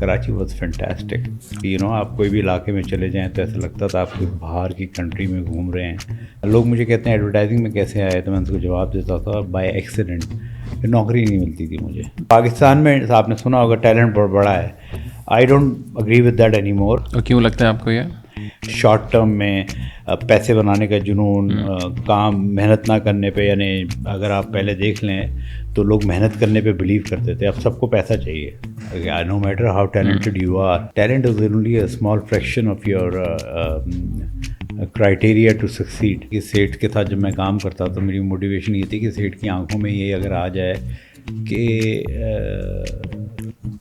Karachi was fantastic. آپ کوئی بھی علاقے میں چلے جائیں تو ایسا لگتا تھا آپ کوئی باہر کی کنٹری میں گھوم رہے ہیں. لوگ مجھے کہتے ہیں ایڈورٹائزنگ میں کیسے آئے, تو میں ان کو جواب دیتا تھا بائی ایکسیڈنٹ. نوکری نہیں ملتی تھی مجھے. پاکستان میں آپ نے سنا ہوگا ٹیلنٹ بہت بڑا ہے. I don't agree with that any مور. اور کیوں لگتا ہے آپ کو یہ؟ شارٹ ٹرم میں پیسے بنانے کا جنون, کام محنت نہ کرنے پہ. یعنی اگر آپ پہلے دیکھ لیں تو لوگ محنت کرنے پہ بلیو کرتے تھے, اب سب کو پیسہ چاہیے. No matter how talented you are, talent is only a small fraction of your criteria to succeed. کہ سیٹھ کے ساتھ جب میں کام کرتا تو میری موٹیویشن یہ تھی کہ سیٹھ کی آنکھوں میں یہ اگر آ جائے کہ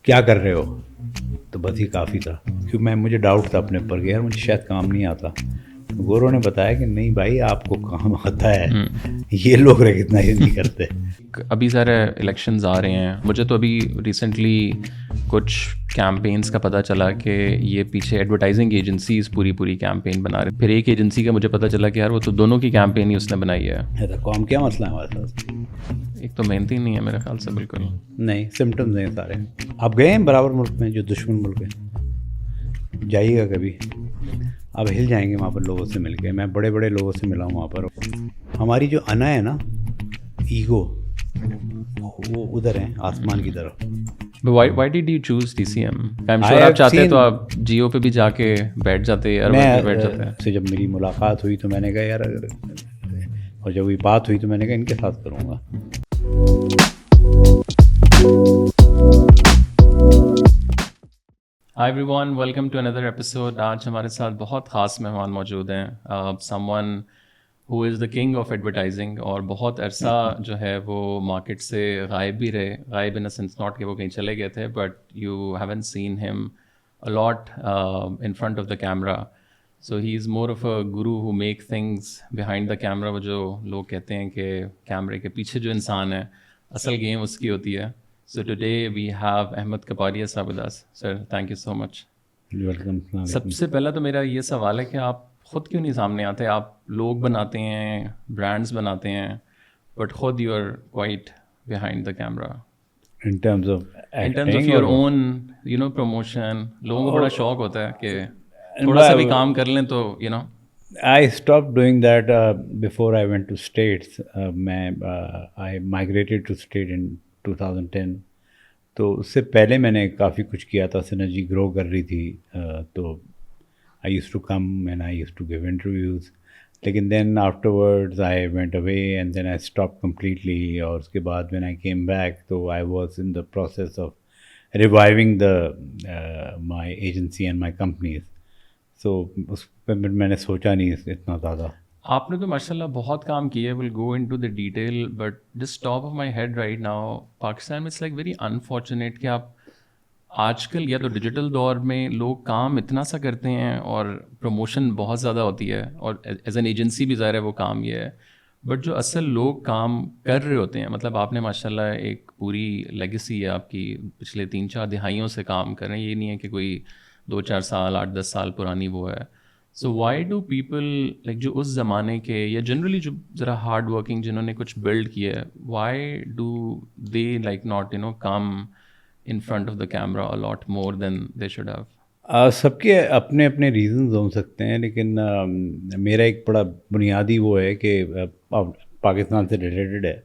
کیا کر رہے ہو, تو بس ہی کافی تھا. کیوں مجھے ڈاؤٹ تھا اپنے اوپر کہ یار مجھے شاید کام نہیں آتا. گورو نے بتایا کہ نہیں بھائی آپ کو کام آتا ہے, یہ لوگ ریکگنائز نہیں کرتے. ابھی سارے الیکشنز آ رہے ہیں, مجھے تو ابھی ریسنٹلی کچھ کیمپینس کا پتہ چلا کہ یہ پیچھے ایڈورٹائزنگ ایجنسیز پوری کیمپین بنا رہے. پھر ایک ایجنسی کا مجھے پتہ چلا کہ یار وہ تو دونوں کی کیمپین ہی اس نے بنائی ہے. کام کیا مسئلہ ہے ہمارے ساتھ؟ ایک تو محنتی نہیں ہے میرے خیال سے. بالکل نہیں, سمٹمز ہیں سارے. آپ گئے ہیں برابر ملک میں جو دشمن ملک ہے, جائیے گا کبھی, آپ ہل جائیں گے وہاں پر لوگوں سے مل کے. میں بڑے بڑے لوگوں سے ملا ہوں وہاں پر. ہماری جو انا ہے نا, ایگو, وہ ادھر ہیں آسمان کی طرف. Why did you choose TCM? I'm sure آپ چاہتے تو آپ جیو پہ بھی جا کے بیٹھ جاتے. سے جب میری ملاقات ہوئی تو میں نے کہا یار, اور جب یہ بات ہوئی تو میں نے کہا ان کے ساتھ کروں گا. Hi everyone, welcome to another episode. آج ہمارے ساتھ بہت خاص مہمان موجود ہیں. someone who is the king of advertising, اور بہت عرصہ جو ہے وہ مارکیٹ سے غائب بھی رہے. غائب in a sense not کہ وہ کہیں چلے گئے تھے, but you haven't seen him a lot in front of the camera. So he is more of a guru who make things behind the camera. وہ جو لوگ کہتے ہیں کہ کیمرے کے پیچھے جو انسان ہے, اصل گیم اس کی ہوتی ہے. So today we have Ahmed Kapadia sir with us. Sir, thank you so much. Welcome. سب سے پہلا تو میرا یہ سوال ہے کہ آپ خود کیوں نہیں سامنے آتے؟ آپ لوگ بناتے ہیں, برانڈز بناتے ہیں, بٹ خود you are quite behind the camera. In terms of your own, promotion. لوگوں کو بڑا شوق ہوتا ہے کہ تھوڑا سا بھی کام کر لیں تو I stopped doing that before I went to States. I migrated to State in 2010. تو اس سے پہلے میں نے کافی کچھ کیا تھا. سنرجی گرو کر رہی تھی, تو I used to come and I used to give interviews. لیکن then afterwards I went away and then I stopped completely. اور اس کے بعد when I came back, so I was in the process of reviving my agency and my companies. So اس پہ میں نے سوچا نہیں اتنا زیادہ. آپ نے تو ماشاء اللہ بہت کام کیا ہے. Will go into the detail, but just top of my head right now, Pakistan میں اٹس لائک ویری انفارچونیٹ کہ آپ آج کل یا تو ڈیجیٹل دور میں لوگ کام اتنا سا کرتے ہیں اور پروموشن بہت زیادہ ہوتی ہے, اور ایز این ایجنسی بھی ظاہر ہے وہ کام یہ ہے, بٹ جو اصل لوگ کام کر رہے ہوتے ہیں, مطلب آپ نے ماشاء اللہ ایک پوری لیگیسی ہے آپ کی, پچھلے 3-4 دہائیوں سے کام کر رہے ہیں. یہ نہیں ہے کہ کوئی 2-4 سال 8-10 سال پرانی وہ ہے. So why do people like جو اس زمانے کے یا جنرلی جو ذرا ہارڈ ورکنگ جنہوں نے کچھ بلڈ کیا ہے, why do they like not come in front of the camera a lot more than they should have? سب کے اپنے اپنے ریزنز ہو سکتے ہیں, لیکن میرا ایک بڑا بنیادی وہ ہے کہ پاکستان سے ریلیٹڈ ہے.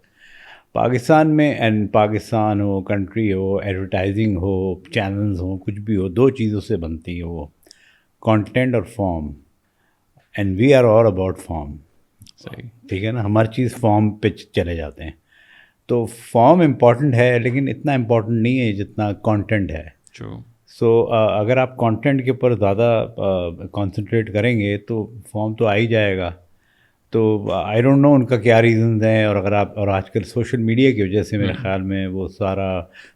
پاکستان میں, and Pakistan who, country who, advertising who, channels ہوں, کچھ بھی ہو, 2 چیزوں سے بنتی ہے, وہ کانٹینٹ اور form. And we are all about form. صحیح, ٹھیک ہے نا, ہماری چیز فارم پہ چلے جاتے ہیں. تو فارم امپورٹنٹ ہے, لیکن اتنا امپورٹنٹ نہیں ہے جتنا کانٹینٹ ہے. سو اگر آپ کانٹینٹ کے اوپر زیادہ کانسنٹریٹ کریں گے تو فارم تو آ ہی جائے گا. تو آئی ڈونٹ نو ان کا کیا ریزنز ہیں. اور اگر آپ, اور آج کل سوشل میڈیا کی وجہ سے میرے خیال میں وہ سارا,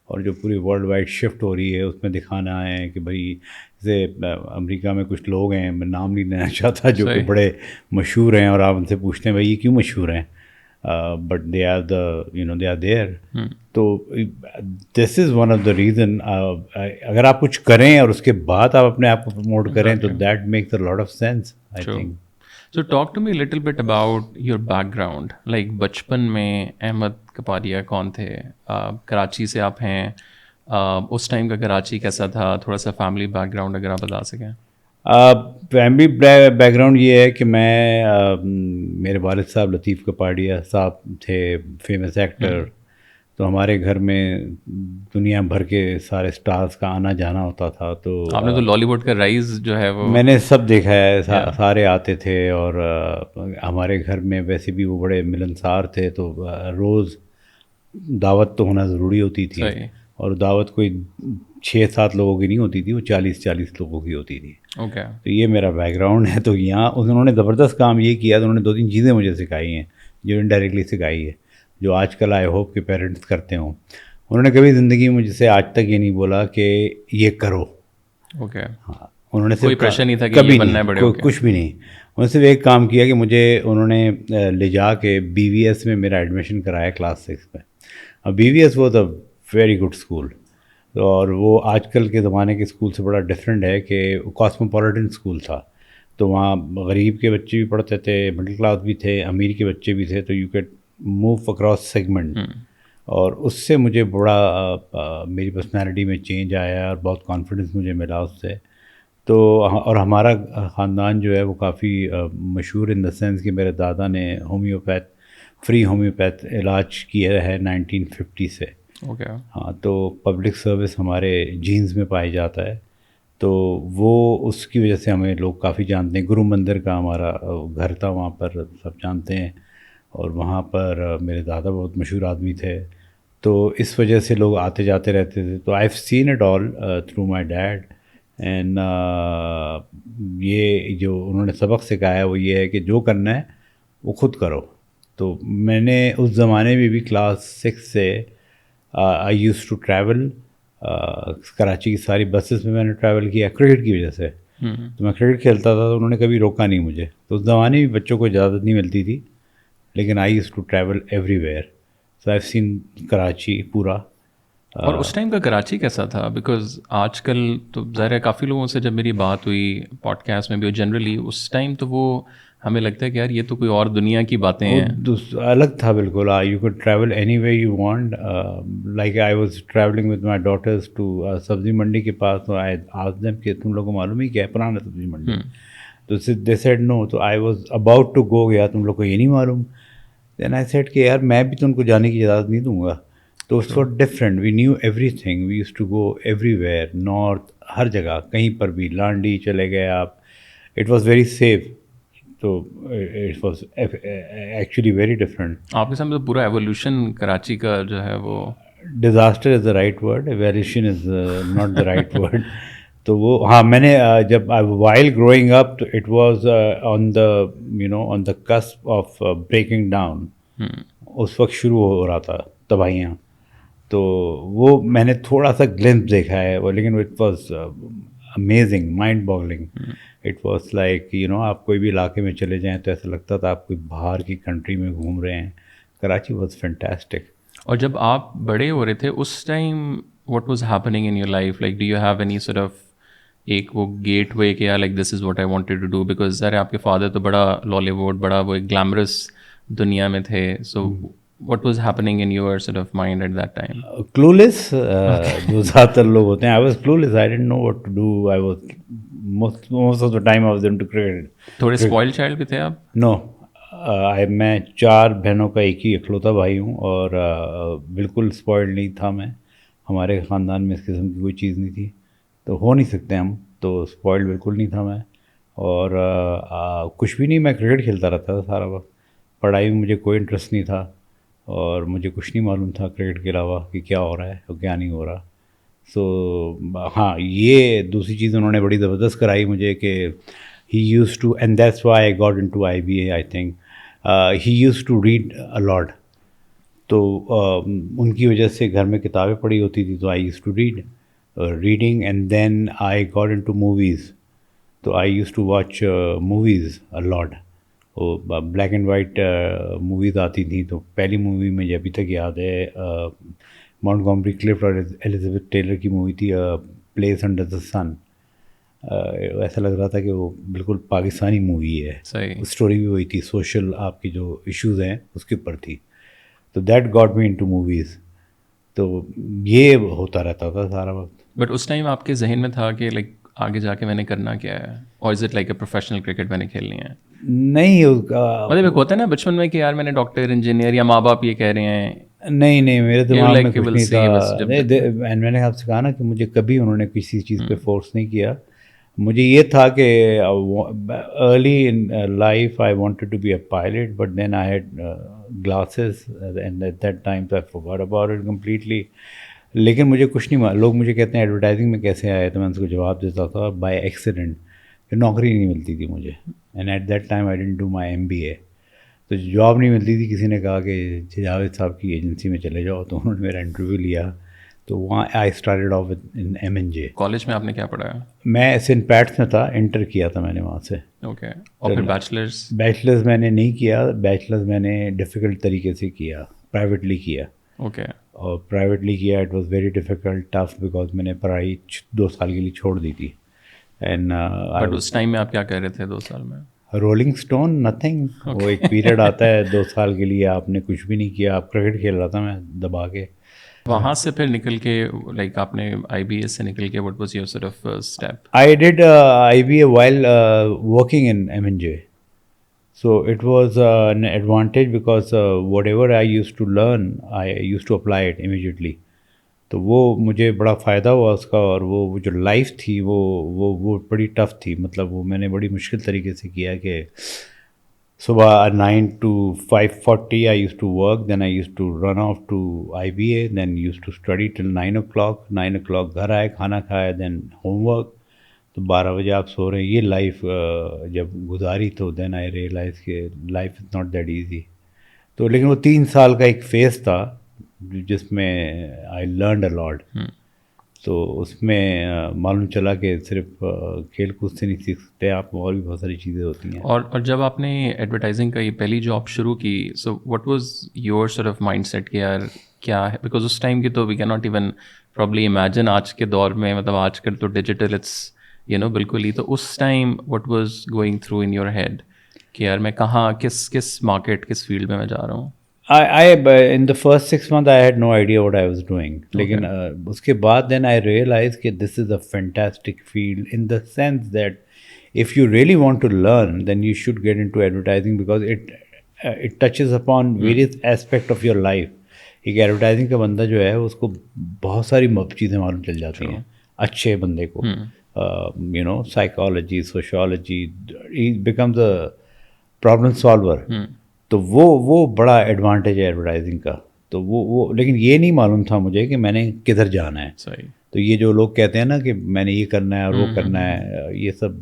اور جو پوری ورلڈ وائڈ شفٹ ہو رہی ہے اس میں دکھانا ہے کہ بھائی جیسے امریکہ میں کچھ لوگ ہیں, میں نام نہیں لینا چاہتا, جو کہ بڑے مشہور ہیں, اور آپ ان سے پوچھتے ہیں بھائی یہ کیوں مشہور ہیں, but they are they are there. تو this is one of the reason. اگر آپ کچھ کریں اور اس کے بعد آپ اپنے آپ کو پروموٹ کریں تو that makes a lot of sense, I think. So talk to me a little bit about your background. Like بچپن میں احمد کپادیا کون تھے؟ کراچی سے آپ ہیں, اس ٹائم کا کراچی کیسا تھا؟ تھوڑا سا فیملی بیک گراؤنڈ اگر آپ بتا سکیں. فیملی بیک گراؤنڈ یہ ہے کہ میں میرے والد صاحب لطیف کپاڑیا صاحب تھے، فیمس ایکٹر. تو ہمارے گھر میں دنیا بھر کے سارے اسٹارز کا آنا جانا ہوتا تھا. تو آپ نے تو لالی ووڈ کا رائز جو ہے وہ میں نے سب دیکھا ہے، سارے آتے تھے. اور ہمارے گھر میں ویسے بھی وہ بڑے ملنسار تھے، تو روز دعوت تو ہونا ضروری ہوتی تھی. اور دعوت کوئی 6-7 لوگوں کی نہیں ہوتی تھی، وہ 40 لوگوں کی ہوتی تھی. اوکے. تو یہ میرا بیک گراؤنڈ ہے. تو یہاں انہوں نے زبردست کام یہ کیا، انہوں نے 2-3 چیزیں مجھے سکھائی ہیں جو انڈائریکٹلی سکھائی ہے، جو آج کل آئی ہوپ کہ پیرنٹس کرتے ہوں. انہوں نے کبھی زندگی میں مجھ سے آج تک یہ نہیں بولا کہ یہ کرو. اوکے. ہاں، انہوں نے کوئی پریشر نہیں تھا کہ کبھی یہ بننا ہے بڑے ہو کے؟ کچھ بھی نہیں. انہوں نے صرف ایک کام کیا کہ مجھے انہوں نے لے جا کے BVS میں میرا ایڈمیشن کرایا کلاس 6 میں. اب BVS was a very good school, اور وہ آج کل کے زمانے کے اسکول سے بڑا ڈفرینٹ ہے کہ کاسموپولیٹن اسکول تھا. تو وہاں غریب کے بچے بھی پڑھتے تھے، مڈل کلاس بھی تھے، امیر کے بچے بھی تھے. تو you could move across segment. اور اس سے مجھے بڑا میری پرسنالٹی میں چینج آیا اور بہت کانفیڈنس مجھے ملا اس سے. تو اور ہمارا خاندان جو ہے وہ کافی مشہور ان دا سینس کہ میرے دادا نے فری ہومیوپیتھ علاج کیا ہے 1950 سے. اوکے. ہاں، تو پبلک سروس ہمارے جینز میں پایا جاتا ہے. تو وہ اس کی وجہ سے ہمیں لوگ کافی جانتے ہیں. گرو مندر کا ہمارا گھر تھا، وہاں پر سب جانتے ہیں. اور وہاں پر میرے دادا بہت مشہور آدمی تھے، تو اس وجہ سے لوگ آتے جاتے رہتے تھے. تو آئی have seen it all through my dad. And یہ جو انہوں نے سبق سکھایا وہ یہ ہے کہ جو کرنا ہے وہ خود کرو. تو میں نے اس زمانے میں بھی کلاس 6 سے آئی یوز ٹو ٹریول. کراچی کی ساری بسز میں نے ٹریول کیا کرکٹ کی وجہ سے. تو میں کرکٹ کھیلتا تھا، تو انہوں نے کبھی روکا نہیں مجھے. تو اس زمانے میں بچوں کو اجازت نہیں ملتی تھی، لیکن I use to travel everywhere. So I have seen Karachi پورا. اور اس ٹائم کا کراچی کیسا تھا؟ بیکاز آج کل تو ظاہر ہے کافی لوگوں سے جب میری بات ہوئی پوڈ کاسٹ میں بھی، جنرلی اس ٹائم تو وہ ہمیں لگتا ہے کہ یار یہ تو کوئی اور دنیا کی باتیں ہیں. الگ تھا بالکل. You could travel any way you want. Like I was travelling with my daughters to سبزی منڈی کے پاس. تو آئی آسکڈ دیم کہ تم لوگوں کو معلوم ہی کیا ہے پرانا سبزی منڈی؟ تو دے سیڈ نو. تو I was about to go. گیا تم لوگ کو یہ نہیں معلوم؟ دین آئی سیڈ کہ یار میں بھی تو ان کو جانے کی اجازت نہیں دوں گا. تو it's what different. We knew everything. We used to go everywhere, north, ہر جگہ، کہیں پر بھی. لانڈی چلے گئے آپ، اٹ واز ویری سیف. تو it was actually very different. آپ کے سامنے تو پورا ایولیوشن کراچی کا جو ہے وہ disaster is the right word, evolution is not the right word. تو وہ ہاں، میں نے جب وائل گروئنگ اپ تو it was on the on the cusp of breaking down. اس وقت شروع ہو رہا تھا تباہیاں. تو وہ میں نے تھوڑا سا گلمپس دیکھا ہے وہ، لیکن it was amazing, mind boggling. It was like آپ کوئی بھی علاقے میں چلے جائیں تو ایسا لگتا تھا آپ کوئی باہر کی کنٹری میں گھوم رہے ہیں. Karachi was fantastic. اور جب آپ بڑے ہو رہے تھے اس time what was happening in your life? Like do you have any sort of ایک وہ گیٹ وے کہ like this is what I wanted to do? Because ذرا آپ کے فادر تو بڑا لالی ووڈ، بڑا وہ ایک گلیمرس دنیا میں تھے. سو what was happening in your sort of mind at that time? Clueless, جو زیادہ تر لوگ ہوتے ہیں. I was clueless. I didn't know what to do. I was most of the time I was into cricket. تھوڑے spoiled child بھی تھے آپ؟ No. میں 4 بہنوں کا ایک ہی اکلوتا بھائی ہوں، اور بالکل اسپوائلڈ نہیں تھا میں. ہمارے خاندان میں اس قسم کی کوئی چیز نہیں تھی، تو ہو نہیں سکتے ہم. تو اسپوائلڈ بالکل نہیں تھا میں. اور کچھ بھی نہیں، میں کرکٹ کھیلتا رہتا تھا سارا وقت. پڑھائی میں مجھے کوئی انٹرسٹ نہیں تھا، اور مجھے کچھ نہیں معلوم تھا کرکٹ کے علاوہ کہ کیا ہو رہا ہے اور کیا نہیں ہو رہا. سو ہاں، یہ دوسری چیز انہوں نے بڑی زبردست کرائی مجھے کہ he used to, and that's why I got into IBA I think. He used to read a lot. تو ان کی وجہ سے گھر میں کتابیں پڑھی ہوتی تھی، تو I use to reading. And then I got into movies. تو I use to watch movies a lot. وہ بلیک اینڈ وائٹ موویز آتی تھیں. تو پہلی مووی مجھے ابھی تک یاد ہے، مونٹگومری کلفٹ اور ایلزبتھ ٹیلر کی مووی تھی پلیس انڈر دا سن. ایسا لگ رہا تھا کہ وہ بالکل پاکستانی مووی ہے. اسٹوری بھی وہی تھی، سوشل آپ کی جو ایشوز ہیں اس کے اوپر تھی. تو that got me into movies. تو یہ ہوتا رہتا تھا سارا وقت. بٹ اس ٹائم آپ کے ذہن میں تھا کہ لائک آگے جا کے میں نے کرنا کیا ہے, اور is it like a professional cricket میں نے کھیلنی ہے؟ نہیں مطلب ایک ہوتا ہے نا بچپن میں کہ یار میں نے ڈاکٹر انجینئر, یا ماں باپ یہ کہہ رہے ہیں. نہیں میرے دماغ میں کچھ نہیں جب تھا. میں نے آپ سے کہا نا کہ مجھے کبھی انہوں نے کسی چیز پہ فورس نہیں کیا. مجھے یہ تھا کہ early in life I wanted to be a pilot, but then I had glasses and at that time I forgot about it completely. لیکن مجھے کچھ نہیں, لوگ مجھے کہتے ہیں ایڈورٹائزنگ میں کیسے آئے, تو میں ان کو جواب دیتا تھا بائی ایکسیڈنٹ, کہ نوکری نہیں ملتی تھی مجھے. And at that time I didn't do my MBA, تو جاب نہیں ملتی تھی. کسی نے کہا کہ جاوید صاحب کی ایجنسی میں چلے جاؤ, تو انہوں نے میرا انٹرویو لیا, تو وہاں آئی started of in MNJ. College میں آپ نے کیا پڑھا ہے؟ میں سینٹ پیٹس میں تھا, انٹر کیا تھا میں نے وہاں سے. اوکے, اور پھر بیچلرس؟ بیچلرز میں نے نہیں کیا. بیچلرز میں نے ڈیفیکلٹ طریقے سے کیا, پرائیویٹلی کیا. اوکے. اور پرائیویٹلی کیا, it was very difficult, tough, because میں نے پڑھائی 2 سال کے لیے چھوڑ دی تھی. اینڈ بٹ اس ٹائم میں آپ کیا کہہ رہے تھے 2 سال میں؟ Rolling stone, nothing. وہ ایک پیریڈ آتا ہے 2 سال کے لیے, آپ نے کچھ بھی نہیں کیا. آپ کرکٹ کھیل رہا تھا میں دبا کے. وہاں سے پھر نکل کے لائک آپ نے IBA سے نکل کے what was your sort of step? I did IBA while working in MNJ. So it was an advantage because whatever I used to learn, I used to apply it immediately. تو وہ مجھے بڑا فائدہ ہوا اس کا. اور وہ جو لائف تھی وہ بڑی ٹف تھی. مطلب وہ میں نے بڑی مشکل طریقے سے کیا کہ صبح 9 to 5:40 I used to work, then I used to run off to IBA, then used to study till 9 o'clock. 9 o'clock گھر آئے, کھانا کھایا, then ہوم ورک, تو 12 بجے آپ سو رہے ہیں. یہ لائف جب گزاری تو دین آئی ریئلائز کہ life is not that easy. تو لیکن وہ 3 سال کا ایک فیز تھا جس میں آئی لرنڈ اے لاٹ. تو اس میں معلوم چلا کہ صرف کھیل کود سے نہیں سیکھ سکتے آپ, اور بھی بہت ساری چیزیں ہوتی ہیں. اور جب آپ نے ایڈورٹائزنگ کا یہ پہلی جاب شروع کی, so what was your sort of mindset کہ یار کیا ہے, بیکاز اس ٹائم کی تو we can not even probably imagine آج کے دور میں, مطلب آج کل تو ڈیجیٹل اٹس بالکل ہی. تو اس time what was going through in your head کہ یار میں کہاں, کس مارکیٹ, کس فیلڈ میں جا رہا ہوں؟ In the first 6 months I had no idea what I was doing. لیکن اس کے بعد then I realized کہ this is a fantastic field in the sense that if you really want to learn then you should get into advertising because it touches upon various aspect of your life. ایک advertising کا بندہ جو ہے اس کو بہت ساری چیزیں معلوم چل جاتی ہیں. اچھے بندے کو psychology, sociology, he becomes a problem solver. تو وہ بڑا ایڈوانٹیج ہے ایڈورٹائزنگ کا. تو وہ لیکن یہ نہیں معلوم تھا مجھے کہ میں نے کدھر جانا ہے. صحیح. تو یہ جو لوگ کہتے ہیں نا کہ میں نے یہ کرنا ہے اور وہ کرنا ہے, یہ سب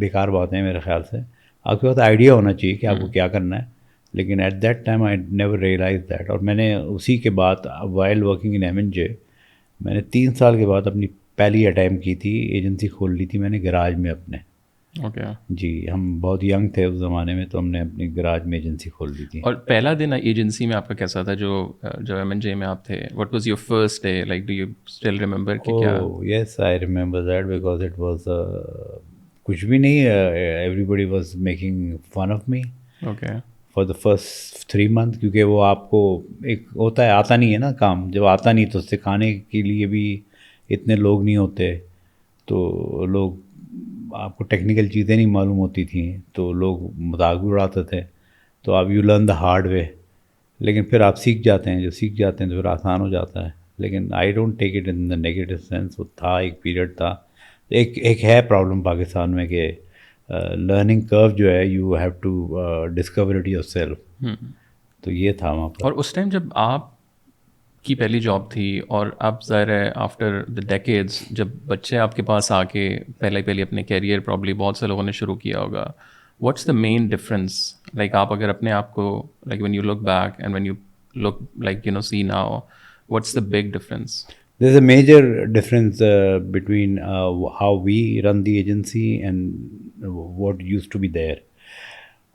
بیکار باتیں ہیں میرے خیال سے. آپ کے پاس آئیڈیا ہونا چاہیے کہ آپ کو کیا کرنا ہے. لیکن at that time I never realize that. اور میں نے اسی کے بعد وائل ورکنگ ان MNJ میں نے 3 سال کے بعد اپنی پہلی اٹیمپٹ کی تھی, ایجنسی کھول لی تھی میں نے گراج میں اپنے. اوکے جی, ہم بہت ینگ تھے اس زمانے میں, تو ہم نے اپنی گراج میں ایجنسی کھول دی تھی. اور پہلا دن ایجنسی میں آپ کا کیسا تھا جو MNJ میں آپ تھے؟ What was your first day like, do you still remember کہ کیا؟ Yes I remember that because it was کچھ بھی نہیں, everybody was making fun of me. Okay. For the first 3 months, کیونکہ وہ آپ کو ایک ہوتا ہے, آتا نہیں ہے نا کام. جب آتا نہیں تو سکھانے کے لیے بھی اتنے لوگ نہیں ہوتے, تو لوگ آپ کو ٹیکنیکل چیزیں نہیں معلوم ہوتی تھیں, تو لوگ مذاق بھی اڑاتے تھے. تو آپ you learn the hard way. لیکن پھر آپ سیکھ جاتے ہیں, جو سیکھ جاتے ہیں تو پھر آسان ہو جاتا ہے. لیکن I don't take it in the negative sense. وہ تھا ایک پیریڈ تھا, ایک ہے پرابلم پاکستان میں کہ لرننگ کرو جو ہے you have to discover it yourself. تو یہ تھا وہاں پر. اور اس ٹائم جب آپ کی پہلی جاب تھی, اور اب ظاہر ہے آفٹر دا ڈیکیڈز جب بچے آپ کے پاس آ کے پہلے اپنے کیریئر پرابلی بہت سے لوگوں نے شروع کیا ہوگا, what's the main difference? Like آپ اگر اپنے آپ کو like when you look back and when you look like see now, what's the big difference? There's a major difference between how we run the agency and what used to be there.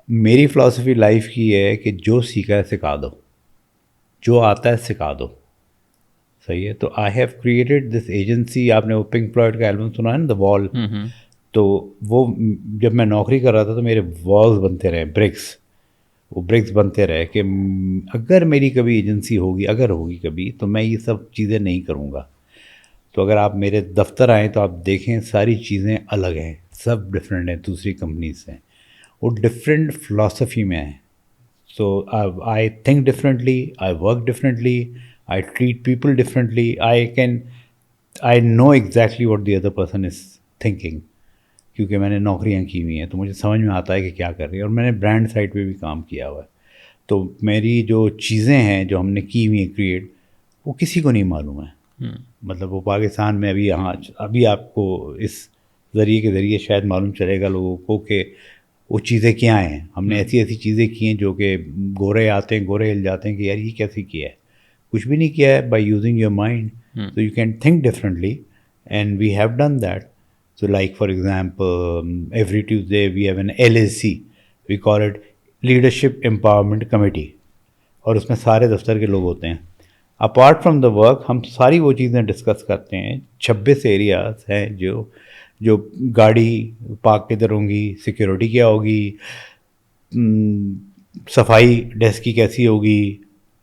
میری philosophy life کی ہے کہ جو سیکھا ہے سکھا دو, جو آتا ہے سکھا دو. صحیح ہے. تو I have created this agency. آپ نے وہ پنک فلوئڈ کا البم سنا ہے نا, دا وال. تو وہ جب میں نوکری کر رہا تھا تو میرے والز بنتے رہے, برکس. وہ برکس بنتے رہے کہ اگر میری کبھی ایجنسی ہوگی کبھی تو میں یہ سب چیزیں نہیں کروں گا. تو اگر آپ میرے دفتر آئیں تو آپ دیکھیں ساری چیزیں الگ ہیں, سب ڈفرینٹ ہیں دوسری کمپنیز سے, وہ ڈفرینٹ فلاسفی میں ہیں. So I think differently, I work differently, I treat people differently, I know exactly what the other person is thinking, کیونکہ میں نے نوکریاں کی ہوئی ہیں تو مجھے سمجھ میں آتا ہے کہ کیا کر رہی ہے. اور میں نے برانڈ سائٹ پہ بھی کام کیا ہوا ہے, تو میری جو چیزیں ہیں جو ہم نے کی ہوئی ہیں کریٹ, وہ کسی کو نہیں معلوم ہے. مطلب وہ پاکستان میں ابھی آپ کو اس ذریعے کے ذریعے شاید معلوم چلے گا لوگوں کو کہ وہ چیزیں کیا ہیں. ہم نے ایسی چیزیں کی ہیں جو کہ گورے آتے ہیں, گورے ہل جاتے ہیں کہ یار یہ کیسے کیا ہے. کچھ بھی نہیں کیا ہے. By using your mind so you can think differently, and we have done that. So like for example, every Tuesday we have an LAC, we call it Leadership Empowerment Committee, اور اس میں سارے دفتر کے لوگ ہوتے ہیں. اپارٹ فرام دا ورک ہم ساری وہ چیزیں ڈسکس کرتے ہیں. 26 ایریاز ہیں جو گاڑی پارک کدھر ہوں گی, سیکورٹی کیا ہوگی, صفائی ڈیسک کی کیسی ہوگی,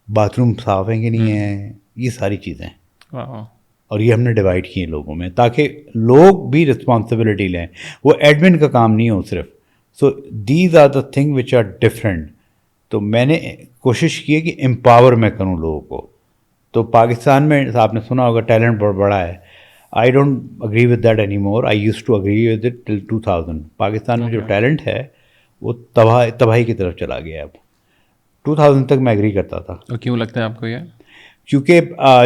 باتھ روم صاف ہیں کہ نہیں ہیں, یہ ساری چیزیں. اور یہ ہم نے ڈیوائڈ کی ہیں لوگوں میں تاکہ لوگ بھی رسپانسبلٹی لیں. وہ ایڈمن کا کام نہیں ہو صرف. So these are the thing which are different. تو میں نے کوشش کی ہے کہ امپاور میں کروں لوگوں کو. تو پاکستان میں آپ نے سنا ہوگا ٹیلنٹ بہت بڑا ہے. I don't agree with that any more. I use to agree with it till 2000. Pakistan میں جو ٹیلنٹ ہے وہ تباہی کی طرف چلا گیا. اب 2000 تک میں اگری کرتا تھا. اور کیوں لگتا ہے آپ کو یہ؟ کیونکہ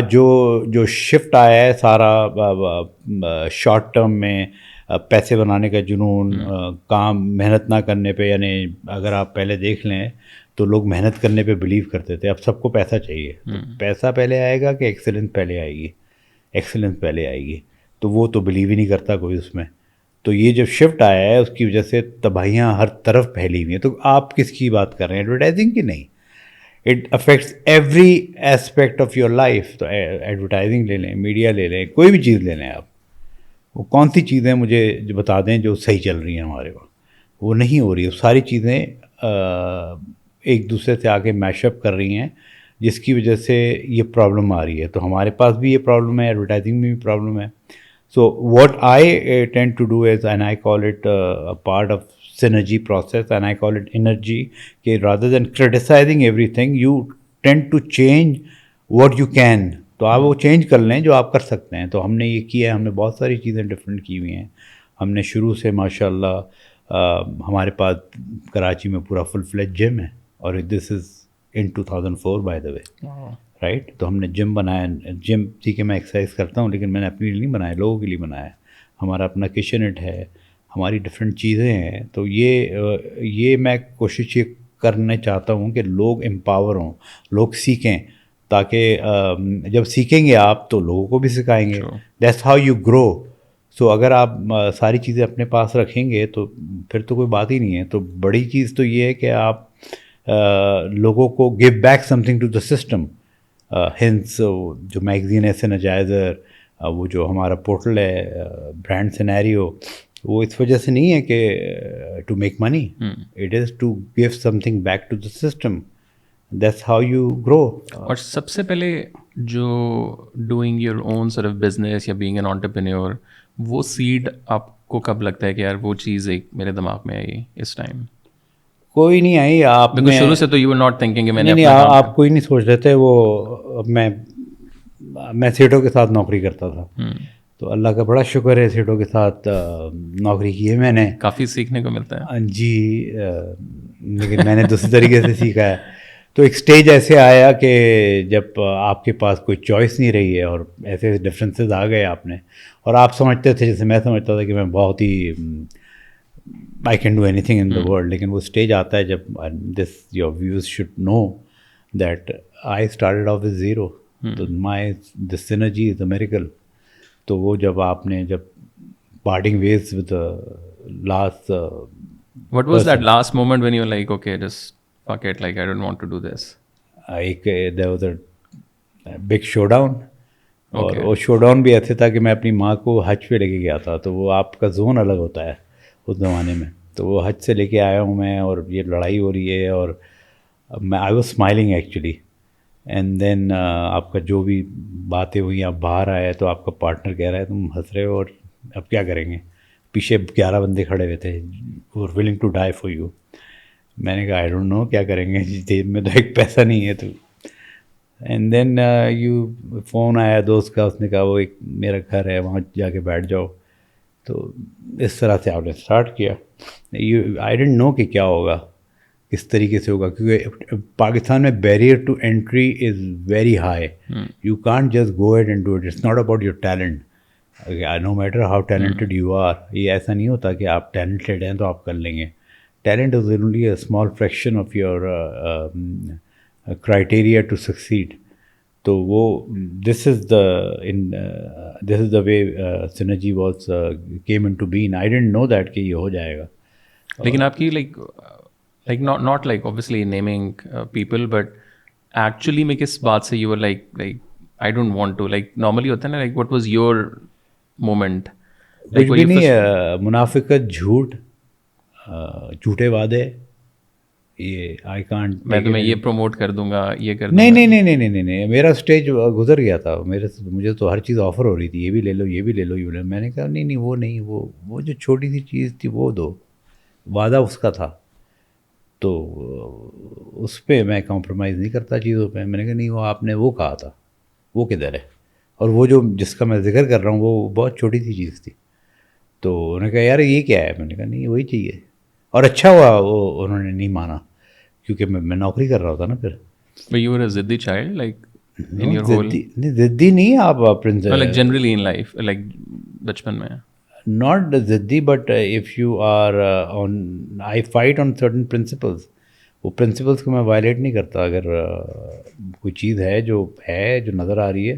جو شفٹ آیا ہے سارا شارٹ ٹرم میں پیسے بنانے کا جنون, کام محنت نہ کرنے پہ. یعنی اگر آپ پہلے دیکھ لیں تو لوگ محنت کرنے پہ بلیو کرتے تھے, اب سب کو پیسہ چاہیے. پیسہ پہلے آئے گا کہ ایکسیلنس پہلے آئے گی؟ ایکسیلنس پہلے آئے گی. تو وہ تو بلیو ہی نہیں کرتا کوئی اس میں. تو یہ جب شفٹ آیا ہے اس کی وجہ سے تباہیاں ہر طرف پھیلی ہوئی ہیں. تو آپ کس کی بات کر رہے ہیں, ایڈورٹائزنگ کی؟ نہیں, it affects every aspect of your life. تو ایڈورٹائزنگ لے لیں, میڈیا لے لیں, کوئی بھی چیز لے لیں آپ, وہ کون سی چیزیں مجھے بتا دیں جو صحیح چل رہی ہیں ہمارے وہاں. وہ نہیں ہو رہی. وہ ساری چیزیں ایک دوسرے سے آ کے میش اپ کر رہی ہیں جس کی وجہ سے یہ پرابلم آ رہی ہے. تو ہمارے پاس بھی یہ پرابلم ہے, ایڈورٹائزنگ میں بھی پرابلم ہے. So what I tend to do is, and I call it part of synergy process, and I call it energy, کہ rather than criticizing everything you tend to change what you can. تو آپ وہ change کر لیں جو آپ کر سکتے ہیں. تو ہم نے یہ کیا ہے, ہم نے بہت ساری چیزیں ڈفرینٹ کی ہوئی ہیں. ہم نے شروع سے ماشاء اللہ ہمارے پاس کراچی میں پورا فل فلیج جم ہے, اور دس از ان 2004 بائی دا وے, رائٹ. تو ہم نے جم بنایا. جم ٹھیک ہے میں ایکسرسائز کرتا ہوں لیکن میں نے اپنے لیے نہیں بنایا, لوگوں کے لیے بنایا ہے. ہمارا اپنا کچن اٹ ہے, ہماری ڈفرینٹ چیزیں ہیں. تو یہ میں کوشش یہ کرنا چاہتا ہوں کہ لوگ امپاور ہوں, لوگ سیکھیں, تاکہ جب سیکھیں گے آپ تو لوگوں کو بھی سکھائیں گے. That's how you grow. So اگر آپ ساری چیزیں اپنے پاس رکھیں گے تو پھر تو کوئی بات ہی نہیں ہے. تو بڑی چیز تو یہ ہے کہ آپ لوگوں کو give back something to the system. ہنس جو میگزین ہے سینرجائزر, وہ جو ہمارا پورٹل ہے برانڈ سینیریو, وہ اس وجہ سے نہیں ہے کہ to make money, it is to give something back to the system. That's how you grow. اور سب سے پہلے جو doing your own sort of business یا بینگ این انٹرپرینیور, وہ سیڈ آپ کو کب لگتا ہے کہ یار وہ چیز ایک میرے دماغ میں آئی اس ٹائم؟ کوئی نہیں آئی. آپ شروع سے تو یو آر ناٹ تھنکنگ کہ میں نے آپ کوئی نہیں سوچ رہے تھے. وہ میں سیٹوں کے ساتھ نوکری کرتا تھا, تو اللہ کا بڑا شکر ہے سیٹوں کے ساتھ نوکری کی ہے میں نے. کافی سیکھنے کو ملتا ہے جی, لیکن میں نے دوسری طریقے سے سیکھا ہے. تو ایک سٹیج ایسے آیا کہ جب آپ کے پاس کوئی چوائس نہیں رہی ہے اور ایسے ڈفرینسز آ گئے آپ نے, اور آپ سمجھتے تھے, جیسے میں سمجھتا تھا کہ میں بہت ہی I can do anything in the world. لیکن وہ اسٹیج آتا ہے جب this your views should know that I started off with zero. تو my this synergy is a miracle. تو وہ جب آپ نے parting ways with the last what was that last moment when you were like, okay, just fuck it, like I don't want to do this? There was a big showdown. اور وہ شو down بھی ایسے تھا کہ میں اپنی ماں کو حج پہ لے کے گیا تھا. تو وہ آپ کا زون الگ ہوتا ہے اس زمانے میں. تو وہ حج سے لے کے آیا ہوں میں, اور یہ لڑائی ہو رہی ہے, اور I was smiling actually. And then آپ کا جو بھی باتیں ہوئی, آپ باہر آئے تو آپ کا پارٹنر کہہ رہا ہے تم ہنس رہے ہو اور اب کیا کریں گے, پیچھے 11 بندے کھڑے ہوئے تھے willing to die for you. میں نے کہا آئی ڈونٹ نو کیا کریں گے, جیب میں تو ایک پیسہ نہیں ہے تو. اینڈ دین فون آیا دوست کا, اس نے کہا وہ ایک میرا گھر ہے وہاں جا کے بیٹھ جاؤ. تو اس طرح سے آپ نے اسٹارٹ کیا. آئی ڈونٹ نو کہ کیا ہوگا, کس طریقے سے ہوگا, کیونکہ پاکستان میں barrier to entry is very high. You can't just go at and do it. It's not about your talent, no matter how talented you are. یہ ایسا نہیں ہوتا کہ آپ ٹیلنٹڈ ہیں تو آپ کر لیں گے. Talent is only a small fraction of your criteria to succeed. تو وہ this is the way synergy was came into being. I didn't know that کہ یہ ہو جائے گا. لیکن آپ کی like not like obviously naming people, but actually میں کس بات سے you were like I don't want to, like normally ہوتا ہے نا, like what was your moment? کچھ بھی نہیں, منافقت, جھوٹ, جھوٹے وعدے, یہ آئی کانٹ. میں تمہیں یہ پروموٹ کر دوں گا, یہ کر نہیں نہیں نہیں نہیں نہیں نہیں, میرا اسٹیج گزر گیا تھا. مجھے تو ہر چیز آفر ہو رہی تھی, یہ بھی لے لو, یہ بھی لے لو, یہ لے لو. میں نے کہا نہیں نہیں وہ نہیں, وہ جو چھوٹی سی چیز تھی وہ دو. وعدہ اس کا تھا تو اس پہ میں کمپرومائز نہیں کرتا چیزوں پہ. میں نے کہا نہیں وہ آپ نے وہ کہا تھا, وہ کدھر ہے, اور وہ جو جس کا میں ذکر کر رہا ہوں وہ بہت چھوٹی سی چیز تھی. تو انہوں نے کہا یار یہ کیا ہے. میں نے کہا نہیں وہی چاہیے. اور اچھا ہوا وہ انہوں نے نہیں مانا, کیونکہ میں نوکری کر رہا ہوتا نا پھر. You were a ضدی child like in your whole, ضدی نہیں آپ like generally in life, like بچپن میں. Not ضدی, but if you are I fight on certain principles. وہ پرنسپلس کو میں وائلیٹ نہیں کرتا. اگر کوئی چیز ہے جو نظر آ رہی ہے,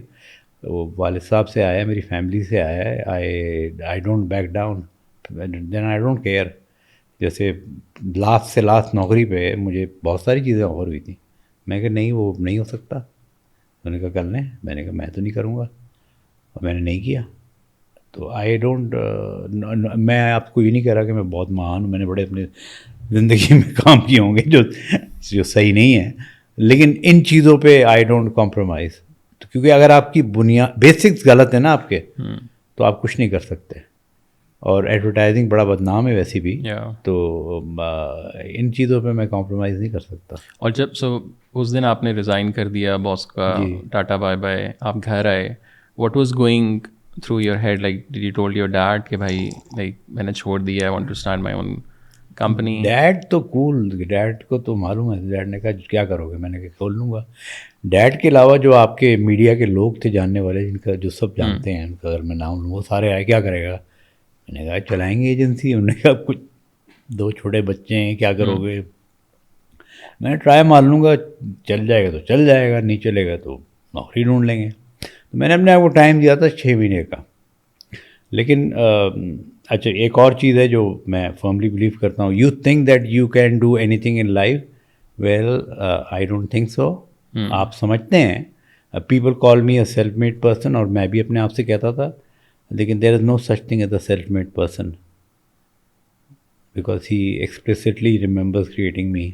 وہ والد صاحب سے آیا ہے, میری فیملی سے آیا ہے, I don't back down, then I don't care. جیسے لاسٹ نوکری پہ مجھے بہت ساری چیزیں آفر ہوئی تھیں. میں کہ نہیں وہ نہیں ہو سکتا. میں نے کہا کر لیں. میں نے کہا میں تو نہیں کروں گا, اور میں نے نہیں کیا. تو آئی ڈونٹ, میں آپ کو یہ نہیں کہہ رہا کہ میں بہت مہان ہوں, میں نے بڑے اپنے زندگی میں کام کیے ہوں گے جو صحیح نہیں ہے, لیکن ان چیزوں پہ آئی ڈونٹ کمپرومائز. کیونکہ اگر آپ کی بیسکس غلط ہے نا آپ کے, تو آپ کچھ نہیں کر سکتے. اور ایڈورٹائزنگ بڑا بدنام ہے ویسے بھی, تو ان چیزوں پہ میں کمپرومائز نہیں کر سکتا. اور جب اس دن آپ نے ریزائن کر دیا باس کا, ٹاٹا بائے بائے, آپ گھر آئے, what was going through your head, like did you told your dad کہ بھائی like میں نے چھوڑ دیا, I want to start my own company? Dad تو کول, ڈیڈ کو تو معلوم ہے. ڈیڈ نے کہا کیا کرو گے. میں نے کہا کھول لوں گا. ڈیڈ کے علاوہ جو آپ کے میڈیا کے لوگ تھے جاننے والے, جن کا جو سب جانتے ہیں, ان کا اگر میں نام لوں, وہ سارے آئے کیا کرے گا. میں نے کہا چلائیں گے ایجنسی. انہوں نے کہا کچھ 2 چھوٹے بچے ہیں کیا کرو گے. میں نے ٹرائی مار لوں گا, چل جائے گا تو چل جائے گا, نہیں چلے گا تو نوکری ڈھونڈ لیں گے. تو میں نے اپنے آپ کو ٹائم دیا تھا 6 مہینے کا. لیکن اچھا ایک اور چیز ہے جو میں فرملی بلیو کرتا ہوں, you think that you can do anything in life. Well I don't think so. آپ سمجھتے ہیں, people call me a self made person, اور میں بھی اپنے آپ سے کہتا تھا, لیکن there is no such thing as a self made person, because he explicitly remembers creating me.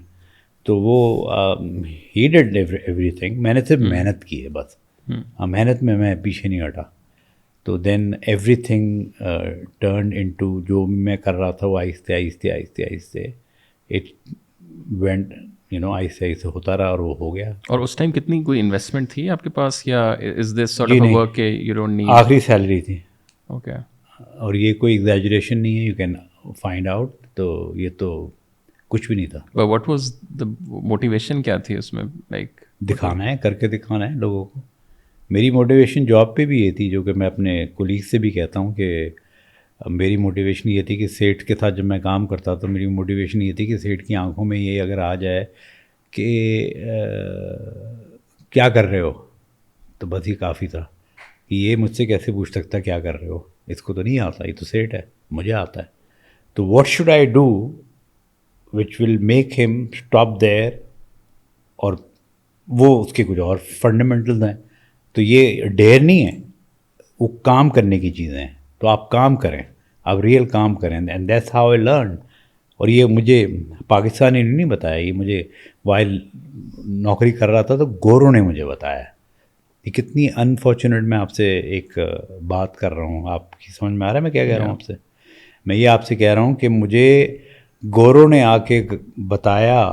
تو وہ ہی ڈیڈ ایوری تھنگ. میں نے صرف محنت کی ہے بس, محنت میں پیچھے نہیں ہٹا. تو then everything turn into, جو میں کر رہا تھا وہ آہستہ آہستہ آہستہ آہستہ اٹ وینٹ, آہستہ آہستہ ہوتا رہا, اور وہ ہو گیا. اور اس ٹائم کتنی کوئی انویسٹمنٹ تھی آپ کے پاس, یا از دس سارٹ آف ورک کہ یو ڈونٹ نیڈ؟ آخری سیلری تھی. اوکے. اور یہ کوئی ایگزیجریشن نہیں ہے, یو کین فائنڈ آؤٹ. تو یہ تو کچھ بھی نہیں تھا. But what was the motivation, کیا تھی اس میں؟ لائک دکھانا ہے, کر کے دکھانا ہے لوگوں کو. میری موٹیویشن جاب پہ بھی یہ تھی, جو کہ میں اپنے کولیگ سے بھی کہتا ہوں کہ میری موٹیویشن یہ تھی کہ سیٹ کے ساتھ جب میں کام کرتا تو میری موٹیویشن یہ تھی کہ سیٹ کی آنکھوں میں یہ اگر آ جائے کہ کیا کر رہے ہو, تو بس یہ کافی تھا. کہ یہ مجھ سے کیسے پوچھ سکتا کیا کر رہے ہو, اس کو تو نہیں آتا, یہ تو سیٹ ہے, مجھے آتا ہے. تو what should I do which will make ہم اسٹاپ دیر. اور وہ اس کے کچھ اور فنڈامنٹلز ہیں. تو یہ ڈیر نہیں ہے, وہ کام کرنے کی چیزیں ہیں. تو آپ کام کریں, آپ ریئل کام کریں, and that's how I learn. اور یہ مجھے پاکستانی نے نہیں بتایا, یہ مجھے وائل نوکری کر رہا تھا تو گوروں نے مجھے بتایا. یہ کتنی انفارچونیٹ, میں آپ سے ایک بات کر رہا ہوں, آپ کی سمجھ میں آ رہا ہے میں کیا کہہ رہا ہوں آپ سے؟ میں یہ آپ سے کہہ رہا ہوں کہ مجھے گوروں نے آ کے بتایا,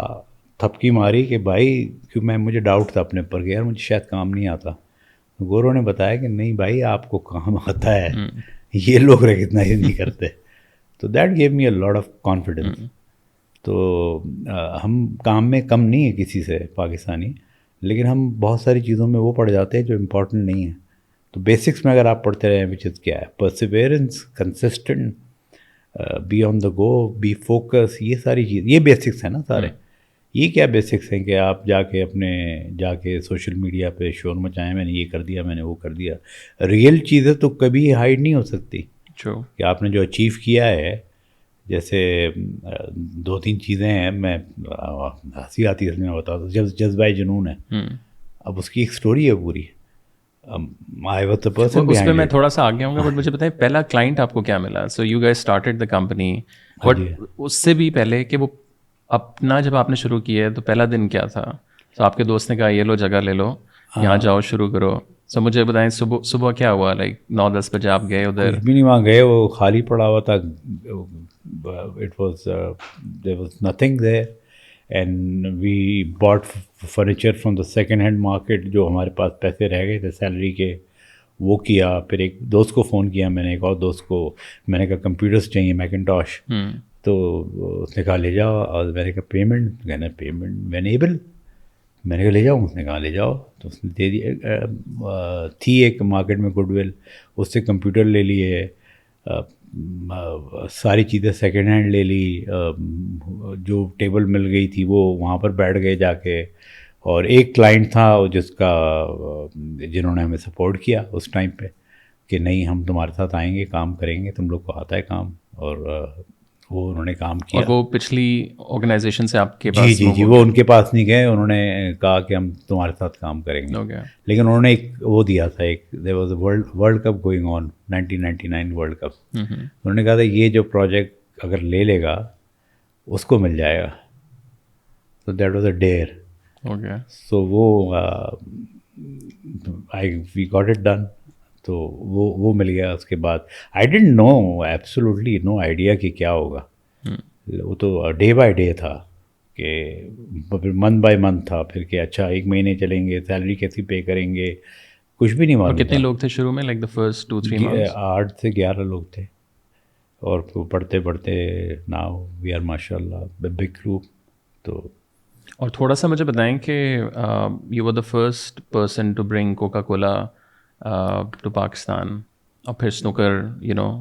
تھپکی ماری کہ بھائی, کیوں میں مجھے ڈاؤٹ تھا اپنے اوپر کہ یار مجھے شاید کام نہیں آتا. گوروں نے بتایا کہ نہیں بھائی آپ کو کام آتا ہے, یہ لوگ ریکگنائز نہیں کرتے. تو that give me a lot of confidence. تو ہم کام میں کم نہیں ہیں کسی سے پاکستانی, لیکن ہم بہت ساری چیزوں میں وہ پڑ جاتے ہیں جو امپورٹنٹ نہیں ہیں. تو بیسکس میں اگر آپ پڑھتے رہیں, وچ از کیا ہے, perseverance, consistent, be on the go, be focus, یہ ساری چیز, یہ بیسکس ہیں نا سارے. یہ کیا بیسکس ہیں کہ آپ جا کے سوشل میڈیا پہ شور مچائیں, میں نے یہ کر دیا, میں نے وہ کر دیا. ریئل چیزیں تو کبھی ہائڈ نہیں ہو سکتی کہ آپ نے جو اچیو کیا ہے. جیسے 2-3 چیزیں ہیں, میں ہنسی آتی ہے میں بتا دوں. جذبہ جنون ہے, اب اس کی ایک سٹوری ہے پوری. اس پہ میں تھوڑا سا آگے ہوں گا, بٹ مجھے بتائیں پہلا کلائنٹ آپ کو کیا ملا؟ So you guys started the company, but اس سے بھی پہلے کہ وہ اپنا جب آپ نے شروع کیا ہے تو پہلا دن کیا تھا؟ سو آپ کے دوست نے کہا یہ لو جگہ لے لو, یہاں جاؤ شروع کرو. سو مجھے بتائیں صبح کیا ہوا, لائک 9-10 بجے آپ گئے ادھر؟ کچھ بھی نہیں, وہاں گئے, وہ خالی پڑا ہوا تھا. It was there was nothing there, and we bought furniture from the second hand market. جو ہمارے پاس پیسے رہ گئے تھے سیلری کے, وہ کیا. پھر ایک دوست کو فون کیا میں نے, ایک اور دوست کو میں نے کہا کمپیوٹرس چاہیے میکنٹاش. تو اس نے کہا لے جاؤ. اور میں نے کہا پیمنٹ, کہنا پیمنٹ وینیبل, میں نے کہا لے جاؤ. اس نے کہا لے جاؤ. تو اس نے دے دیا. تھی ایک مارکیٹ میں گڈ ول, اس سے کمپیوٹر لے لیے, ساری چیزیں سیکنڈ ہینڈ لے لی. جو ٹیبل مل گئی تھی وہ وہاں پر بیٹھ گئے جا کے. اور ایک کلائنٹ تھا جنہوں نے ہمیں سپورٹ کیا اس ٹائم پہ کہ نہیں ہم تمہارے ساتھ آئیں گے, کام کریں گے, تم لوگ کو آتا ہے کام. اور وہ انہوں نے کام کیا. اور وہ پچھلی آرگنائزیشن سے آپ کے پاس؟ جی, وہ ان کے پاس نہیں گئے, انہوں نے کہا کہ ہم تمہارے ساتھ کام کریں گے. لیکن انہوں نے ایک وہ دیا تھا, ایک there was a world cup going on, 1999 world cup. انہوں نے کہا تھا یہ جو پروجیکٹ اگر لے لے گا اس کو مل جائے گا. تو دیٹ واز اے ڈیئر. سو وہ وی گاٹ اٹ ڈن. تو وہ مل گیا. اس کے بعد I didn't know, absolutely no idea کہ کیا ہوگا. وہ تو ڈے بائی ڈے تھا کہ منتھ بائی منتھ تھا. پھر کہ اچھا 1 مہینے چلیں گے, سیلری کیسی پے کریں گے, کچھ بھی نہیں معلوم. کتنے لوگ تھے شروع میں, لائک دا فرسٹ 2-3 months؟ 8 سے 11 لوگ تھے. اور پڑھتے پڑھتے ناؤ وی آر ماشاء اللہ بگ گروپ. تو اور تھوڑا سا مجھے بتائیں کہ you were the first person to bring Coca Cola to Pakistan, اور پھر سنوکر,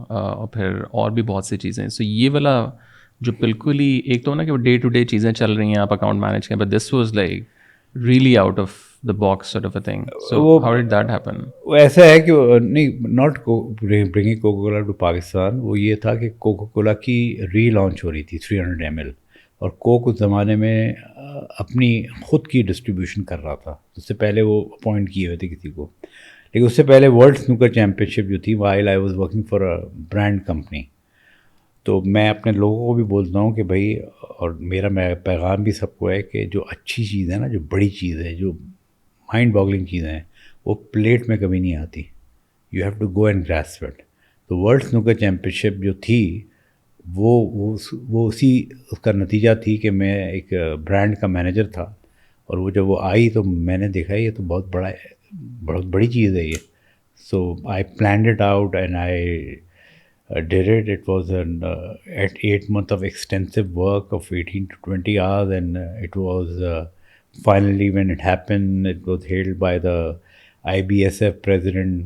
اور پھر اور بھی بہت سی چیزیں. سو یہ والا جو بالکل ہی ایک تو نا کہ وہ ڈے ٹو ڈے چیزیں چل رہی ہیں, آپ اکاؤنٹ مینیج کریں, but this was like really out of the box sort of a thing. So how did that happen? وہ ایسا ہے کہ نہیں, not bringing Coca Cola to Pakistan. وہ یہ تھا کہ کوکا کولا کی ری لانچ ہو رہی تھی 300 ml, اور کوک اس زمانے میں اپنی خود کی ڈسٹریبیوشن کر رہا تھا. اس سے پہلے وہ اپوائنٹ کیے ہوئے تھے کسی کو, لیکن اس سے پہلے ورلڈ سنوکر چیمپئن شپ جو تھی, while I was working for a brand company. تو میں اپنے لوگوں کو بھی بولتا ہوں کہ بھائی, اور میرا پیغام بھی سب کو ہے کہ جو اچھی چیز ہے نا, جو بڑی چیز ہے, جو مائنڈ باگلنگ چیزیں ہیں, وہ پلیٹ میں کبھی نہیں آتی. You have to go and grasp it. تو ورلڈ سنوکر چیمپئن شپ جو تھی وہ اسی اس کا نتیجہ تھی کہ میں ایک برانڈ کا مینیجر تھا, اور وہ جب وہ آئی تو میں نے دیکھا یہ تو بہت بڑی چیز ہے یہ. So I planned it out and I did it. It was an 8 month of extensive work of 18 to 20 hours, and it was finally when it happened, it was hailed by the IBSF president.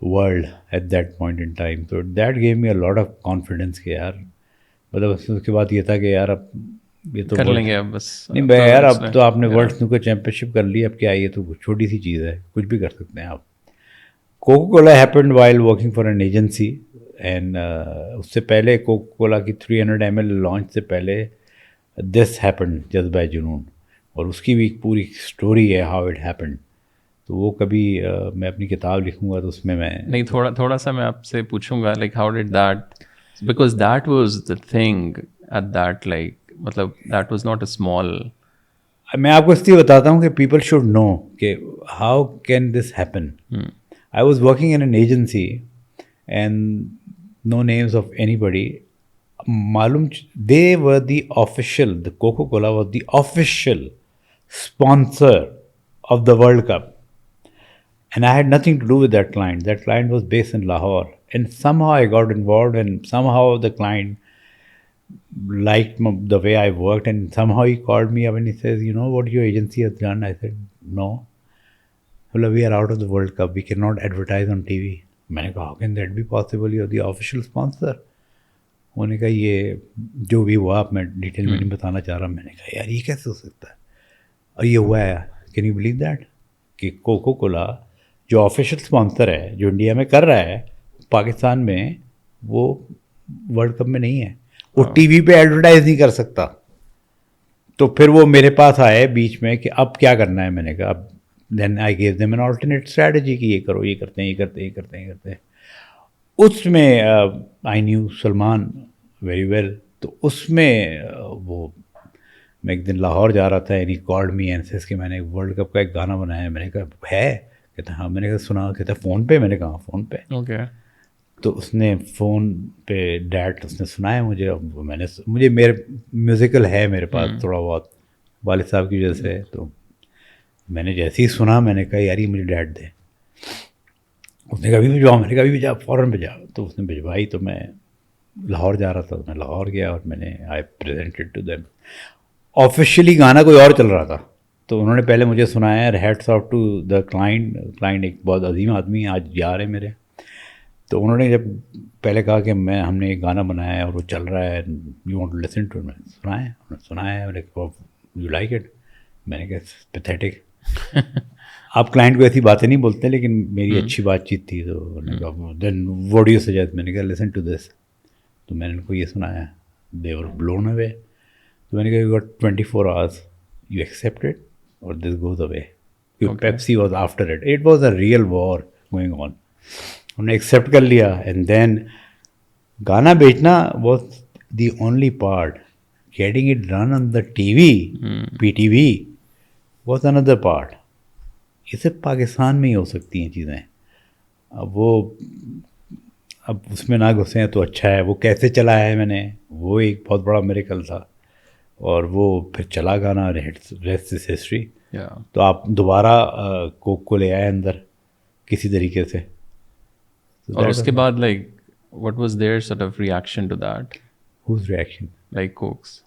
world at that point in time. So that gave me a lot of confidence کہ یار, مطلب اس کے بعد یہ تھا کہ یار اب یہ تو کر لیں گے بس. نہیں بھائی یار, اب تو آپ نے ورلڈ سنوکر چیمپئن شپ کر لی, اب کیا ہے, یہ تو چھوٹی سی چیز ہے, کچھ بھی کر سکتے ہیں آپ. Coca Cola happened while working for an agency, and اس سے پہلے کوکا کولا کی 300 ml لانچ سے پہلے دس ہیپنڈ, جذبہ جنون, اور اس کی بھی ایک پوری اسٹوری ہے ہاؤ اٹ ہیپنڈ. تو وہ کبھی میں اپنی کتاب لکھوں گا تو اس میں نہیں تھوڑا سا میں آپ سے پوچھوں گا like how did that because that was the thing at that like مطلب that was not a small. میں آپ کو اس لیے بتاتا ہوں کہ پیپل شوڈ نو کہ how can this happen. I was working in an agency and no names of anybody. معلوم they were the official, the Coca Cola was the official sponsor of the World Cup, and I had nothing to do with that client. That client was based in Lahore, and somehow I got involved, and somehow the client liked the way I worked, and somehow he called me up and he says, you know what your agency has done? I said, no. Well, we are out of the World Cup. We cannot advertise on TV. میں نے کہا how can that be possible? You're the official sponsor. انہوں نے کہا یہ جو بھی ہوا میں ڈیٹیل میں نہیں بتانا چاہ رہا. میں نے کہا یار یہ کیسے ہو سکتا ہے, اور یہ ہوا ہے. کین یو بلیو دیٹ کہ کوکو کولا جو آفیشیل اسپانسر ہے جو انڈیا میں کر رہا ہے, پاکستان میں وہ ورلڈ کپ میں نہیں ہے, وہ ٹی وی پہ ایڈورٹائز نہیں کر سکتا. تو پھر وہ میرے پاس آئے بیچ میں کہ اب کیا کرنا ہے. میں نے کہا اب then I gave them an alternate strategy کہ یہ کرو, یہ کرتے ہیں, یہ کرتے ہیں, یہ کرتے ہیں, یہ کرتے ہیں. اس میں I knew Salman very well. تو اس میں وہ میں ایک دن لاہور جا رہا تھا, Annie called me and says کہ میں نے ورلڈ کپ کا ایک گانا بنایا ہے. میں نے کہا ہے, کہتا ہاں. میں نے کہا سنا, کہتا فون پہ. میں نے کہا فون پہ. اوکے. تو اس نے فون پہ ڈیٹ اس نے سنایا مجھے. میں نے مجھے میرے میوزیکل ہے میرے پاس تھوڑا بہت والد صاحب کی وجہ سے. تو میں نے جیسے ہی سنا میں نے کہا یار یہ مجھے ڈیٹ دے. اس نے کہا ابھی بھجواؤ. میں نے کہا ابھی بھجا, فوراً بھجا. تو اس نے بھجوائی. تو میں لاہور جا رہا تھا, میں لاہور گیا اور میں نے آئی پریزنٹڈ ٹو دیم. آفیشیلی گانا کوئی اور چل رہا تھا. تو انہوں نے پہلے مجھے سنایا hats off to the client. Client ایک بہت عظیم آدمی ہے, آج یار ہے میرے. تو انہوں نے جب پہلے کہا کہ ہم نے ایک گانا بنایا ہے اور وہ چل رہا ہے, you want to listen to. میں نے سنایا, انہوں نے سنایا, میں نے کہا یو لائک اٹ. میں نے کہا پیتھیٹک. آپ کلائنٹ کو ایسی باتیں نہیں بولتے, لیکن میری اچھی بات چیت تھی. تو انہوں نے کہا دین واٹ ڈو یو سجیسٹ. میں نے کہا لسن ٹو دس. تو میں نے ان کو یہ سنایا. They were blown away. تو میں نے کہا you got 24 hours, you accept it اور this goes away. Pepsi was after it. It was a real war going on. انہوں نے ایکسیپٹ کر لیا. اینڈ دین گانا بیچنا was the only part. Getting it run on the T V, P T V was under part. یہ صرف پاکستان میں ہی ہو سکتی ہیں چیزیں. اب اس میں نہ گھسیں تو اچھا ہے. وہ کیسے چلا ہے میں نے, وہ ایک بہت بڑا میریکل تھا. اور وہ پھر چلا گانا, ریسٹ از ہسٹری. تو آپ دوبارہ کوک کو لے آئے اندر کسی طریقے سے. اور اس کے بعد like what was their sort of reaction to that? Whose reaction? Like Coke's.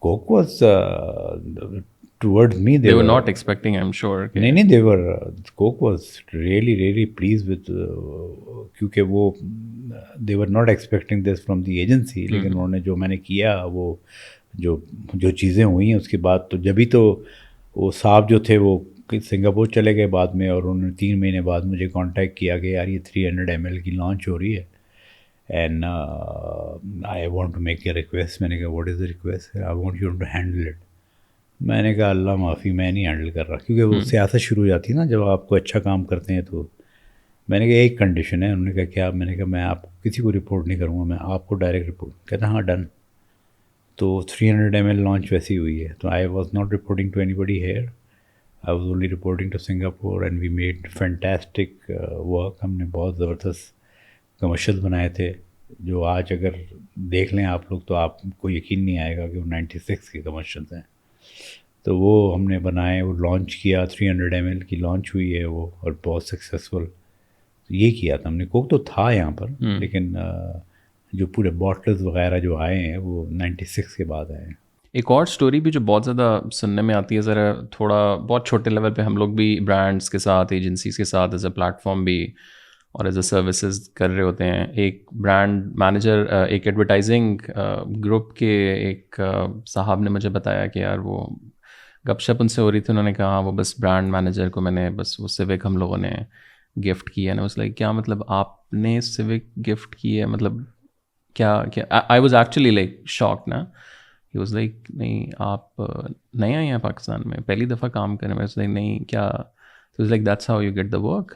Coke was towards me. They were not expecting, I'm sure. نہیں they were. Coke was really really pleased with کیونکہ وہ they were not expecting this from the agency. لیکن انہوں نے جو میں نے کیا وہ جو چیزیں ہوئی ہیں اس کے بعد, تو جبھی تو وہ صاحب جو تھے وہ سنگاپور چلے گئے بعد میں, اور انہوں نے 3 مہینے بعد مجھے کانٹیکٹ کیا کہ یار یہ 300 ml کی لانچ ہو رہی ہے and I want to make a request. میں نے کہا what is the request? I want you to handle it. میں نے کہا اللہ معافی میں نہیں ہینڈل کر رہا, کیونکہ وہ سیاست شروع ہو جاتی ہے نا جب آپ کو اچھا کام کرتے ہیں. تو میں نے کہا ایک کنڈیشن ہے. انہوں نے کہا کیا؟ میں نے کہا میں آپ کسی کو رپورٹ نہیں کروں گا, میں آپ کو ڈائریکٹ رپورٹ. کہتا ہاں ڈن. تو 300 ml لانچ ویسی ہوئی ہے. تو I was not reporting to anybody here, I was only reporting to Singapore and we made fantastic work. ہم نے بہت زبردست کمرشل بنائے تھے جو آج اگر دیکھ لیں آپ لوگ تو آپ کو یقین نہیں آئے گا کہ وہ 96 کے کمرشلز ہیں. تو وہ ہم نے بنائے, وہ لانچ کیا. 300 ml کی لانچ ہوئی ہے وہ, اور بہت سکسیزفل. یہ کیا تھا ہم نے. کوک تو تھا یہاں پر, لیکن جو پورے باٹلز وغیرہ جو آئے ہیں وہ 96 کے بعد آئے ہیں. ایک اور اسٹوری بھی جو بہت زیادہ سننے میں آتی ہے, ذرا تھوڑا بہت چھوٹے لیول پہ ہم لوگ بھی برانڈس کے ساتھ, ایجنسیز کے ساتھ ایز اے پلیٹ فارم بھی اور ایز اے سروسز کر رہے ہوتے ہیں. ایک برانڈ مینیجر ایک ایڈورٹائزنگ گروپ کے ایک صاحب نے مجھے بتایا کہ یار وہ گپ شپ ان سے ہو رہی تھی. انہوں نے کہا وہ بس برانڈ مینیجر کو میں نے بس وہ سوک ہم لوگوں نے گفٹ کی ہے نا. اس لائک کیا مطلب آپ نے سوک گفٹ کی ہے, مطلب کیا آئی واز ایکچولی لائک شاک نا. ہی واز لائک نہیں آپ نئے آئے ہیں پاکستان میں, پہلی دفعہ کام کرنے میں. نہیں کیا So it's like that's how you get the work.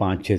5-6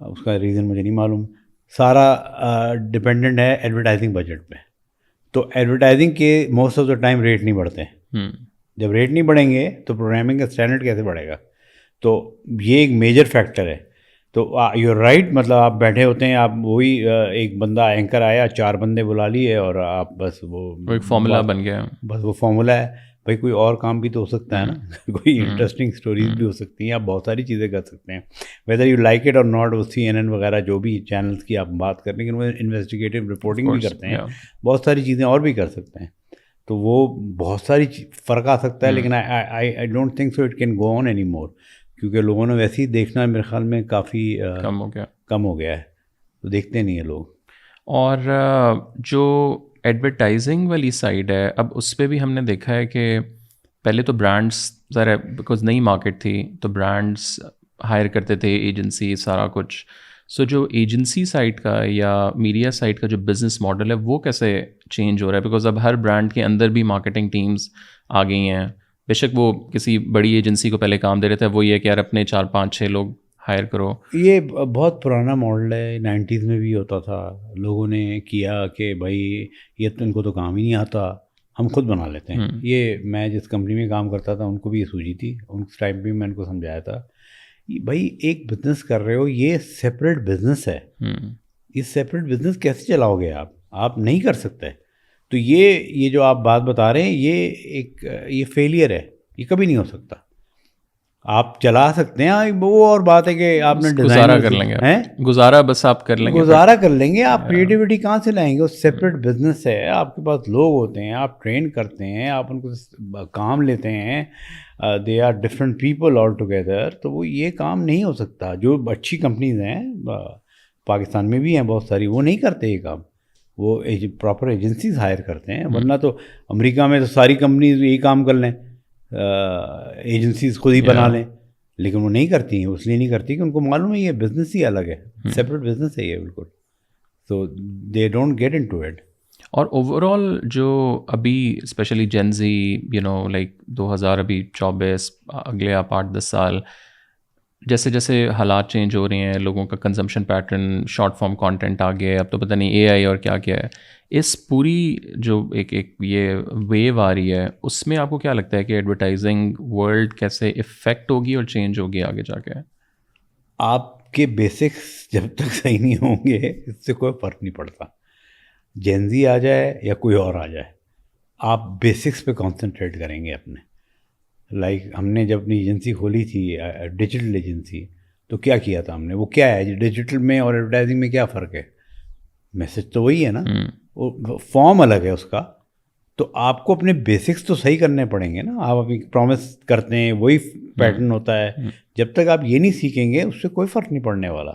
اس کا ریزن مجھے نہیں معلوم. سارا ڈپینڈنٹ ہے ایڈورٹائزنگ بجٹ پہ. تو ایڈورٹائزنگ کے most of the time rate نہیں بڑھتے ہیں. جب ریٹ نہیں بڑھیں گے تو پروگرامنگ کا اسٹینڈرڈ کیسے بڑھے گا؟ تو یہ ایک میجر فیکٹر ہے. تو یو رائٹ, مطلب آپ بیٹھے ہوتے ہیں, آپ وہی ایک بندہ اینکر آیا, 4 بندے بلا لیے اور آپ بس وہ ایک فارمولا بن گیا, بس وہ فارمولا ہے. بھائی کوئی اور کام بھی تو ہو سکتا ہے نا, کوئی انٹرسٹنگ اسٹوریز بھی ہو سکتی ہیں, آپ بہت ساری چیزیں کر سکتے ہیں, ویدر یو لائک اٹ اور ناٹ. وہ CNN وغیرہ جو بھی چینلس کی آپ بات کر رہے ہیں, لیکن وہ انویسٹیگیٹو رپورٹنگ بھی کرتے ہیں, بہت ساری چیزیں اور بھی کر سکتے ہیں. تو وہ بہت ساری فرق آ سکتا ہے, لیکن آئی don't think so it can go on any more, کیونکہ لوگوں نے ویسے ہی دیکھنا میرے خیال میں کافی کم ہو گیا ہے, تو دیکھتے نہیں ہیں لوگ. اور جو ایڈورٹائزنگ والی سائڈ ہے, اب اس پہ بھی ہم نے دیکھا ہے کہ پہلے تو برانڈس ذرا بیکاز نئی مارکیٹ تھی تو برانڈس ہائر کرتے تھے, ایجنسی سارا کچھ. سو جو ایجنسی سائڈ کا یا میڈیا سائڈ کا جو بزنس ماڈل ہے وہ کیسے چینج ہو رہا ہے؟ بیکاز اب ہر برانڈ کے اندر بھی مارکیٹنگ ٹیمز آ گئی ہیں. بے شک وہ کسی بڑی ایجنسی کو پہلے کام دے رہے تھے, وہ یہ کہ یار اپنے 4-5-6 لوگ ہائر کرو. یہ بہت پرانا ماڈل ہے, 90s میں بھی ہوتا تھا. لوگوں نے کیا کہ بھائی یہ تو ان کو تو کام ہی نہیں آتا, ہم خود بنا لیتے ہیں. یہ میں جس کمپنی میں کام کرتا تھا ان کو بھی یہ سوچی تھی, اس ٹائم بھی میں ان کو سمجھایا تھا, بھائی ایک بزنس کر رہے ہو, یہ سیپریٹ بزنس ہے, یہ سیپریٹ بزنس کیسے چلاؤ گے آپ نہیں کر سکتے. تو یہ جو آپ بات بتا رہے ہیں یہ فیلئر ہے, یہ کبھی نہیں ہو سکتا. آپ چلا سکتے ہیں, وہ اور بات ہے کہ آپ نے گزارا کر لیں گے, گزارا بس آپ کر لیں گے, گزارا کر لیں گے. آپ کریٹیوٹی کہاں سے لائیں گے؟ وہ سیپریٹ بزنس ہے, آپ کے پاس لوگ ہوتے ہیں, آپ ٹرین کرتے ہیں, آپ ان کو کام لیتے ہیں, they are different people all together. تو وہ یہ کام نہیں ہو سکتا. جو اچھی کمپنیز ہیں پاکستان میں بھی ہیں بہت ساری, وہ نہیں کرتے یہ کام, وہ پراپر ایجنسیز ہائر کرتے ہیں. ورنہ تو امریکہ میں تو ساری کمپنیز یہی کام کر لیں, ایجنسیز خود ہی بنا لیں, لیکن وہ نہیں کرتی ہیں. اس لیے نہیں کرتی کہ ان کو معلوم ہے یہ بزنس ہی الگ ہے, سیپریٹ بزنس ہے یہ بالکل. So they don't get into it. اور اوور آل جو ابھی اسپیشلی جین زی, لائک 2024 اگلے آپ 8-10 سال جیسے جیسے حالات چینج ہو رہے ہیں, لوگوں کا consumption pattern, short form content آ گیا ہے, اب تو پتہ نہیں AI اور کیا کیا ہے. اس پوری جو ایک یہ ویو آ رہی ہے, اس میں آپ کو کیا لگتا ہے کہ ایڈورٹائزنگ ورلڈ کیسے افیکٹ ہوگی اور چینج ہوگی آگے جا کے؟ آپ کے بیسکس جب تک صحیح نہیں ہوں گے اس سے کوئی فرق نہیں پڑتا. جین زی آ جائے یا کوئی اور آ جائے, آپ بیسکس پہ کانسنٹریٹ کریں گے اپنے. لائک ہم نے جب اپنی ایجنسی کھولی تھی, ڈیجیٹل ایجنسی, تو کیا کیا تھا ہم نے, وہ کیا ہے ڈیجیٹل میں اور ایڈورٹائزنگ میں کیا فرق ہے؟ میسج تو وہی ہے نا, وہ فارم الگ ہے اس کا. تو آپ کو اپنے بیسکس تو صحیح کرنے پڑیں گے نا. آپ اپنی پرومس کرتے ہیں, وہی پیٹرن ہوتا ہے. جب تک آپ یہ نہیں سیکھیں گے اس سے کوئی فرق نہیں پڑنے والا.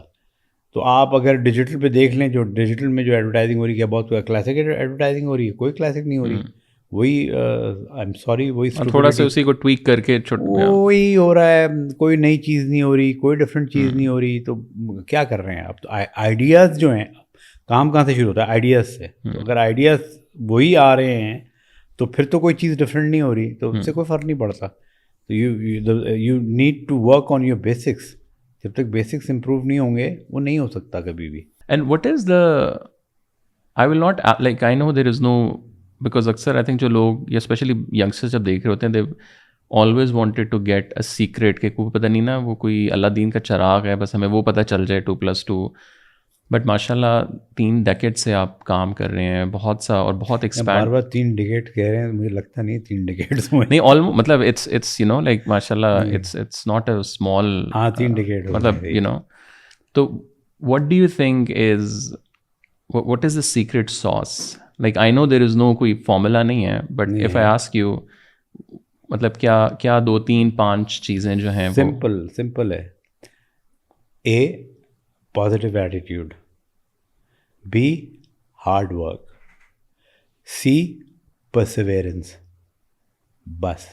تو آپ اگر ڈیجیٹل پہ دیکھ لیں, جو ڈیجیٹل میں جو ایڈورٹائزنگ ہو رہی ہے, کیا بہت کلاسک ایڈورٹائزنگ ہو رہی ہے؟ کوئی کلاسک نہیں ہو رہی, وہی آئی ایم سوری وہی تھوڑا سا اسی کو ٹویک کر کے وہی ہو رہا ہے. کوئی نئی چیز نہیں ہو رہی, کوئی ڈفرینٹ چیز نہیں ہو رہی. تو کیا کر رہے ہیں آپ؟ تو آئیڈیاز جو ہیں, کام کہاں سے شروع ہوتا ہے؟ آئیڈیاز سے. تو اگر آئیڈیاز وہی آ رہے ہیں تو پھر تو کوئی چیز ڈفرینٹ نہیں ہو رہی, تو اس سے کوئی فرق نہیں پڑتا. تو you need to work on your basics. جب تک بیسکس امپروو نہیں ہوں گے وہ نہیں ہو سکتا کبھی بھی. And what is the, I will not like, I know there is no, because اکثر آئی تھنک جو لوگ یا اسپیشلی ینگسٹرز جب دیکھ رہے ہوتے ہیں, they always wanted to get a secret, کہ کوئی پتہ نہیں نا وہ کوئی اللہ دین کا چراغ ہے, بس ہمیں وہ پتہ چل جائے 2+2. بٹ ماشاء اللہ 3 ڈیکیڈ سے آپ کام کر رہے ہیں, بہت سا اور بہت ایکسپینڈ. بار 3 ڈیکیڈ کہہ رہے ہیں, مجھے لگتا نہیں 3 ڈیکیڈز میں, نہیں آلموسٹ, مطلب اٹس لائک ماشاء اللہ it's not a small, 3 decade مطلب تو what do you think is what is the secret sauce? Like I know there is no کوئی فارمولا نہیں ہے, but if I ask you, مطلب کیا 2-3-5 چیزیں جو ہیں سمپل ہے. A, positive attitude. B, hard work. C, perseverance. بس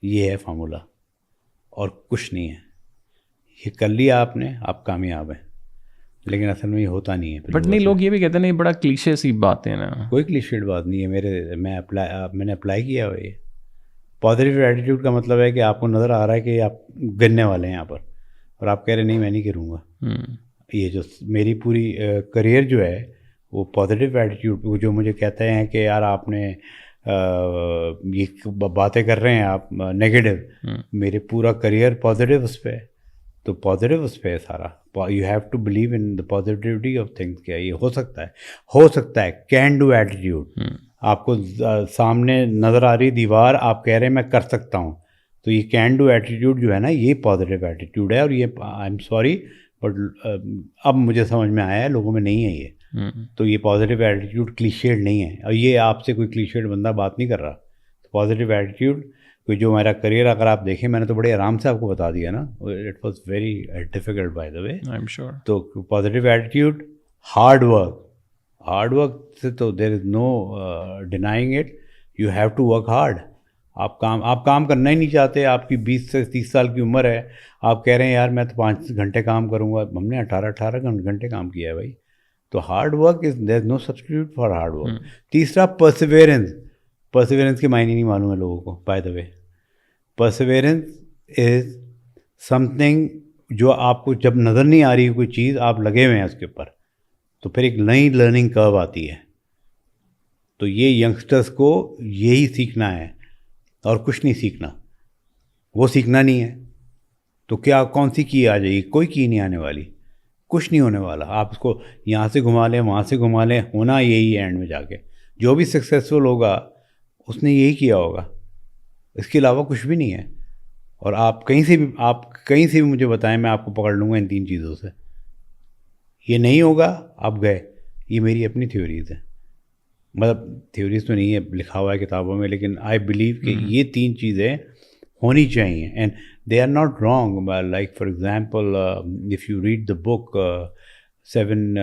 یہ ہے فارمولا, اور کچھ نہیں ہے. یہ کر لیا آپ نے, آپ کامیاب ہیں. لیکن اصل میں یہ ہوتا نہیں ہے. بٹ نہیں, لوگ یہ بھی کہتے ہیں نہیں, بڑا کلیشے سی بات ہے نا. کوئی کلیشیڈ بات نہیں ہے. میں نے اپلائی کیا ہوا. یہ پازیٹیو ایٹیٹیوڈ کا مطلب ہے کہ آپ کو نظر آ رہا ہے کہ آپ گرنے والے ہیں یہاں پر, اور آپ کہہ رہے نہیں میں نہیں گروں گا. یہ جو میری پوری کریئر جو ہے وہ پازیٹیو ایٹیٹیوڈ، وہ جو مجھے کہتے ہیں کہ یار آپ نے یہ باتیں کر رہے ہیں آپ نگیٹو، میرے پورا کریئر پازیٹیو اس پہ ہے، تو پازیٹیو اس پہ ہے سارا. You have to believe in the positivity of things. کیا یہ ہو سکتا ہے کین ڈو ایٹیٹیوڈ. آپ کو سامنے نظر آ رہی دیوار، آپ کہہ رہے ہیں میں کر سکتا ہوں، تو یہ کین ڈو ایٹیٹیوڈ جو ہے نا یہ پازیٹیو ایٹیٹیوڈ ہے. اور یہ آئی ایم سوری بٹ اب مجھے سمجھ میں آیا ہے لوگوں میں نہیں ہے یہ. تو یہ پازیٹیو ایٹیٹیوڈ کلیشیڈ نہیں ہے، اور یہ آپ سے کوئی کلیشیڈ بندہ بات نہیں کر رہا. پازیٹیو ایٹیٹیوڈ کوئی جو میرا کریئر اگر آپ دیکھیں میں نے تو بڑے آرام سے آپ کو بتا دیا نا. It was very difficult by the way. I am sure. تو پازیٹیو ایٹیٹیوڈ، ہارڈ ورک سے تو there is no denying it. You have to work hard. آپ کام کرنا ہی نہیں چاہتے، آپ کی 20 سے 30 سال کی عمر ہے، آپ کہہ رہے ہیں یار میں تو 5 گھنٹے کام کروں گا. ہم نے 18 گھنٹے کام کیا ہے بھائی. تو hard work is there is no substitute for hard work. تیسرا پرسیویرنس کے معنی نہیں معلوم ہے لوگوں کو by the way. Perseverance is something جو آپ کو جب نظر نہیں آ رہی کوئی چیز، آپ لگے ہوئے ہیں اس کے اوپر، تو پھر ایک نئی لرننگ کرو آتی ہے. تو یہ ینگسٹرس کو یہی سیکھنا ہے اور کچھ نہیں سیکھنا. وہ سیکھنا نہیں ہے تو کیا کون سی کی آ جائے گی؟ کوئی کی نہیں آنے والی، کچھ نہیں ہونے والا. آپ اس کو یہاں سے گھما لیں وہاں سے گھما لیں، ہونا یہی ہے. اینڈ میں جا کے جو بھی سکسیزفل ہوگا اس نے یہی کیا ہوگا، اس کے علاوہ کچھ بھی نہیں ہے. اور آپ کہیں سے بھی مجھے بتائیں، میں آپ کو پکڑ لوں گا ان 3 چیزوں سے. یہ نہیں ہوگا آپ گئے. یہ میری اپنی تھیوریز ہیں، مطلب تھیوریز تو نہیں ہے لکھا ہوا ہے کتابوں میں، لیکن آئی بلیو کہ یہ 3 چیزیں ہونی چاہیے. And they are not wrong. Like for example if you read the book 7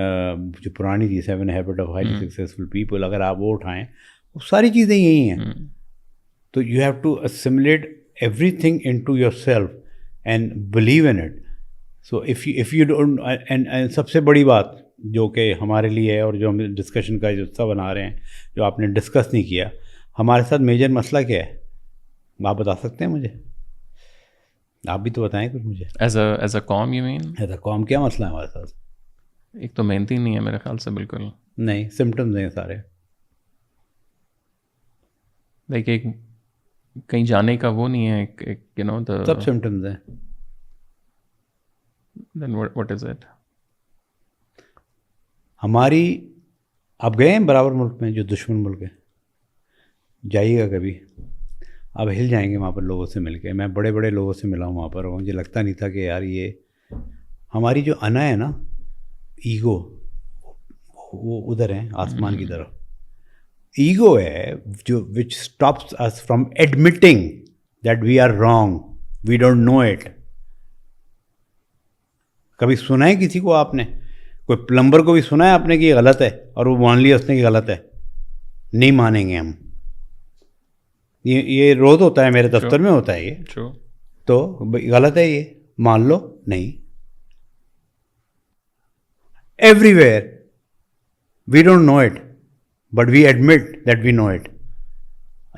جو پرانی تھی 7 habit of highly successful people, اگر آپ وہ اٹھائیں وہ ساری چیزیں یہی ہیں. تو you have to assimilate everything into yourself and believe in it. So if you don't, and سب سے بڑی بات جو کہ ہمارے لیے ہے اور جو ہم ڈسکشن کا حصہ بنا رہے ہیں، جو آپ نے ڈسکس نہیں کیا، ہمارے ساتھ میجر مسئلہ کیا ہے آپ بتا سکتے ہیں مجھے؟ آپ بھی تو بتائیں کچھ مجھے. ایز اے قوم یو مین؟ ایز اے قوم کیا مسئلہ ہے ہمارے ساتھ؟ ایک تو محنتی نہیں ہے میرے خیال سے، بالکل نہیں. سمٹمز ہیں سارے. لائک ایک کہیں جانے کا وہ نہیں ہے، یو نو سب سمٹمز ہیں. دین واٹ از اٹ؟ ہماری، آپ گئے ہیں برابر ملک میں جو دشمن ملک ہے، جائیے گا کبھی، آپ ہل جائیں گے وہاں پر لوگوں سے مل کے. میں بڑے بڑے لوگوں سے ملا ہوں وہاں پر، مجھے لگتا نہیں تھا کہ یار یہ ہماری جو انا ہے نا، ایگو، وہ ادھر ہیں آسمان کی طرف. ایگو ہے جو which stops us from admitting that we are wrong, we don't know it. کبھی سنا ہے کسی کو آپ نے، کوئی پلمبر کو بھی سنا ہے آپ نے کہ یہ غلط ہے اور وہ مان لیا اس نے کہ غلط ہے؟ نہیں مانیں گے ہم. یہ روز ہوتا ہے، میرے دفتر میں ہوتا ہے یہ. تو غلط ہے یہ مان لو. نہیں، everywhere we don't know it but we admit that we know it.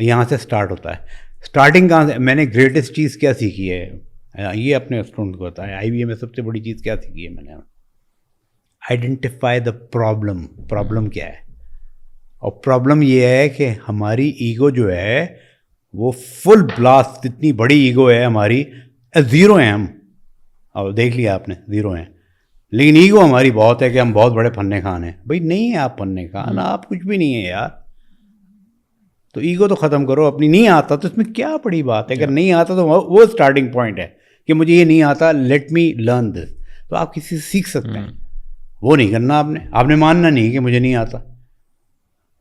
یہاں سے اسٹارٹ ہوتا ہے. اسٹارٹنگ کہاں سے؟ میں نے گریٹسٹ چیز کیا سیکھی ہے یہ اپنے اسٹوڈنٹ کو بتایا. آئی بی اے میں سب سے بڑی چیز کیا سیکھی ہے میں نے؟ Identify the problem. پرابلم کیا ہے؟ اور پرابلم یہ ہے کہ ہماری ایگو جو ہے وہ فل بلاسٹ، اتنی بڑی ایگو ہے ہماری، زیرو ہیں ہم. اور دیکھ لیا آپ نے، زیرو ہیں. لیکن ایگو ہماری بہت ہے کہ ہم بہت بڑے فن خان ہیں. بھائی نہیں ہے آپ فن خان، آپ کچھ بھی نہیں ہے یار. تو ایگو تو ختم کرو اپنی. نہیں آتا تو اس میں کیا بڑی بات ہے؟ اگر نہیں آتا تو وہ اسٹارٹنگ پوائنٹ ہے کہ مجھے یہ نہیں آتا، لیٹ می لرن دس. تو آپ کسی سے سیکھ سکتے ہیں. وہ نہیں کرنا آپ نے ماننا نہیں کہ مجھے نہیں آتا.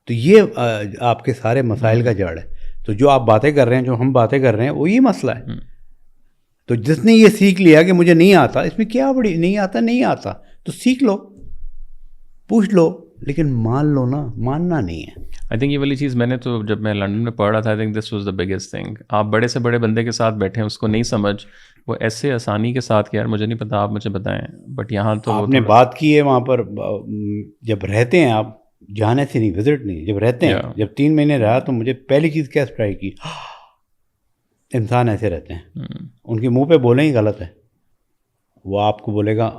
تو یہ آپ کے سارے مسائل کا جڑ ہے. تو جو آپ باتیں کر رہے ہیں، جو ہم باتیں کر رہے ہیں، وہ یہ مسئلہ ہے. تو جس نے یہ سیکھ لیا کہ مجھے نہیں آتا، اس میں کیا بڑی، نہیں آتا تو سیکھ لو، پوچھ لو، لیکن مان لو نا. ماننا نہیں ہے. آئی تھنک یہ والی چیز میں نے تو جب میں لنڈن میں پڑھ رہا تھا، I think this was the biggest thing. آپ بڑے سے بڑے بندے کے ساتھ بیٹھے ہیں، اس کو نہیں سمجھ، وہ ایسے آسانی کے ساتھ کہ یار مجھے نہیں پتا، آپ مجھے بتائیں. بٹ یہاں تو آپ نے بات کی ہے وہاں پر جب رہتے ہیں آپ، جانے سے نہیں، وزٹ نہیں، جب رہتے ہیں، جب 3 مہینے رہا تو مجھے پہلی چیز کیا اسٹرائک کی، انسان ایسے رہتے ہیں. ان کے منہ پہ بولیں ہی غلط ہے، وہ آپ کو بولے گا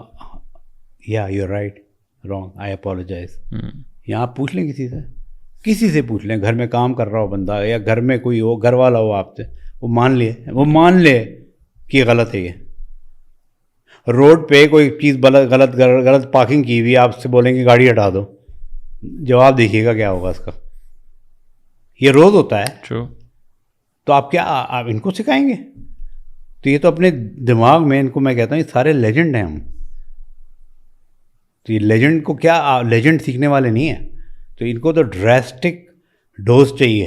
یا you are right wrong I apologise. یہاں آپ پوچھ لیں کسی سے پوچھ لیں, گھر میں کام کر رہا ہو بندہ یا گھر میں کوئی ہو, گھر والا ہو آپ سے, وہ مان لے کہ غلط ہے. یہ روڈ پہ کوئی چیز غلط پارکنگ کی ہوئی, آپ سے بولیں گے گاڑی ہٹا دو, جواب دیکھیے گا کیا ہوگا اس کا. یہ روز ہوتا ہے. تو آپ کیا آپ ان کو سکھائیں گے؟ تو یہ تو اپنے دماغ میں, ان کو میں کہتا ہوں یہ سارے لیجنڈ ہیں ہم. تو یہ لیجنڈ کو کیا, لیجنڈ سیکھنے والے نہیں ہیں. تو ان کو تو ڈریسٹک ڈوز چاہیے,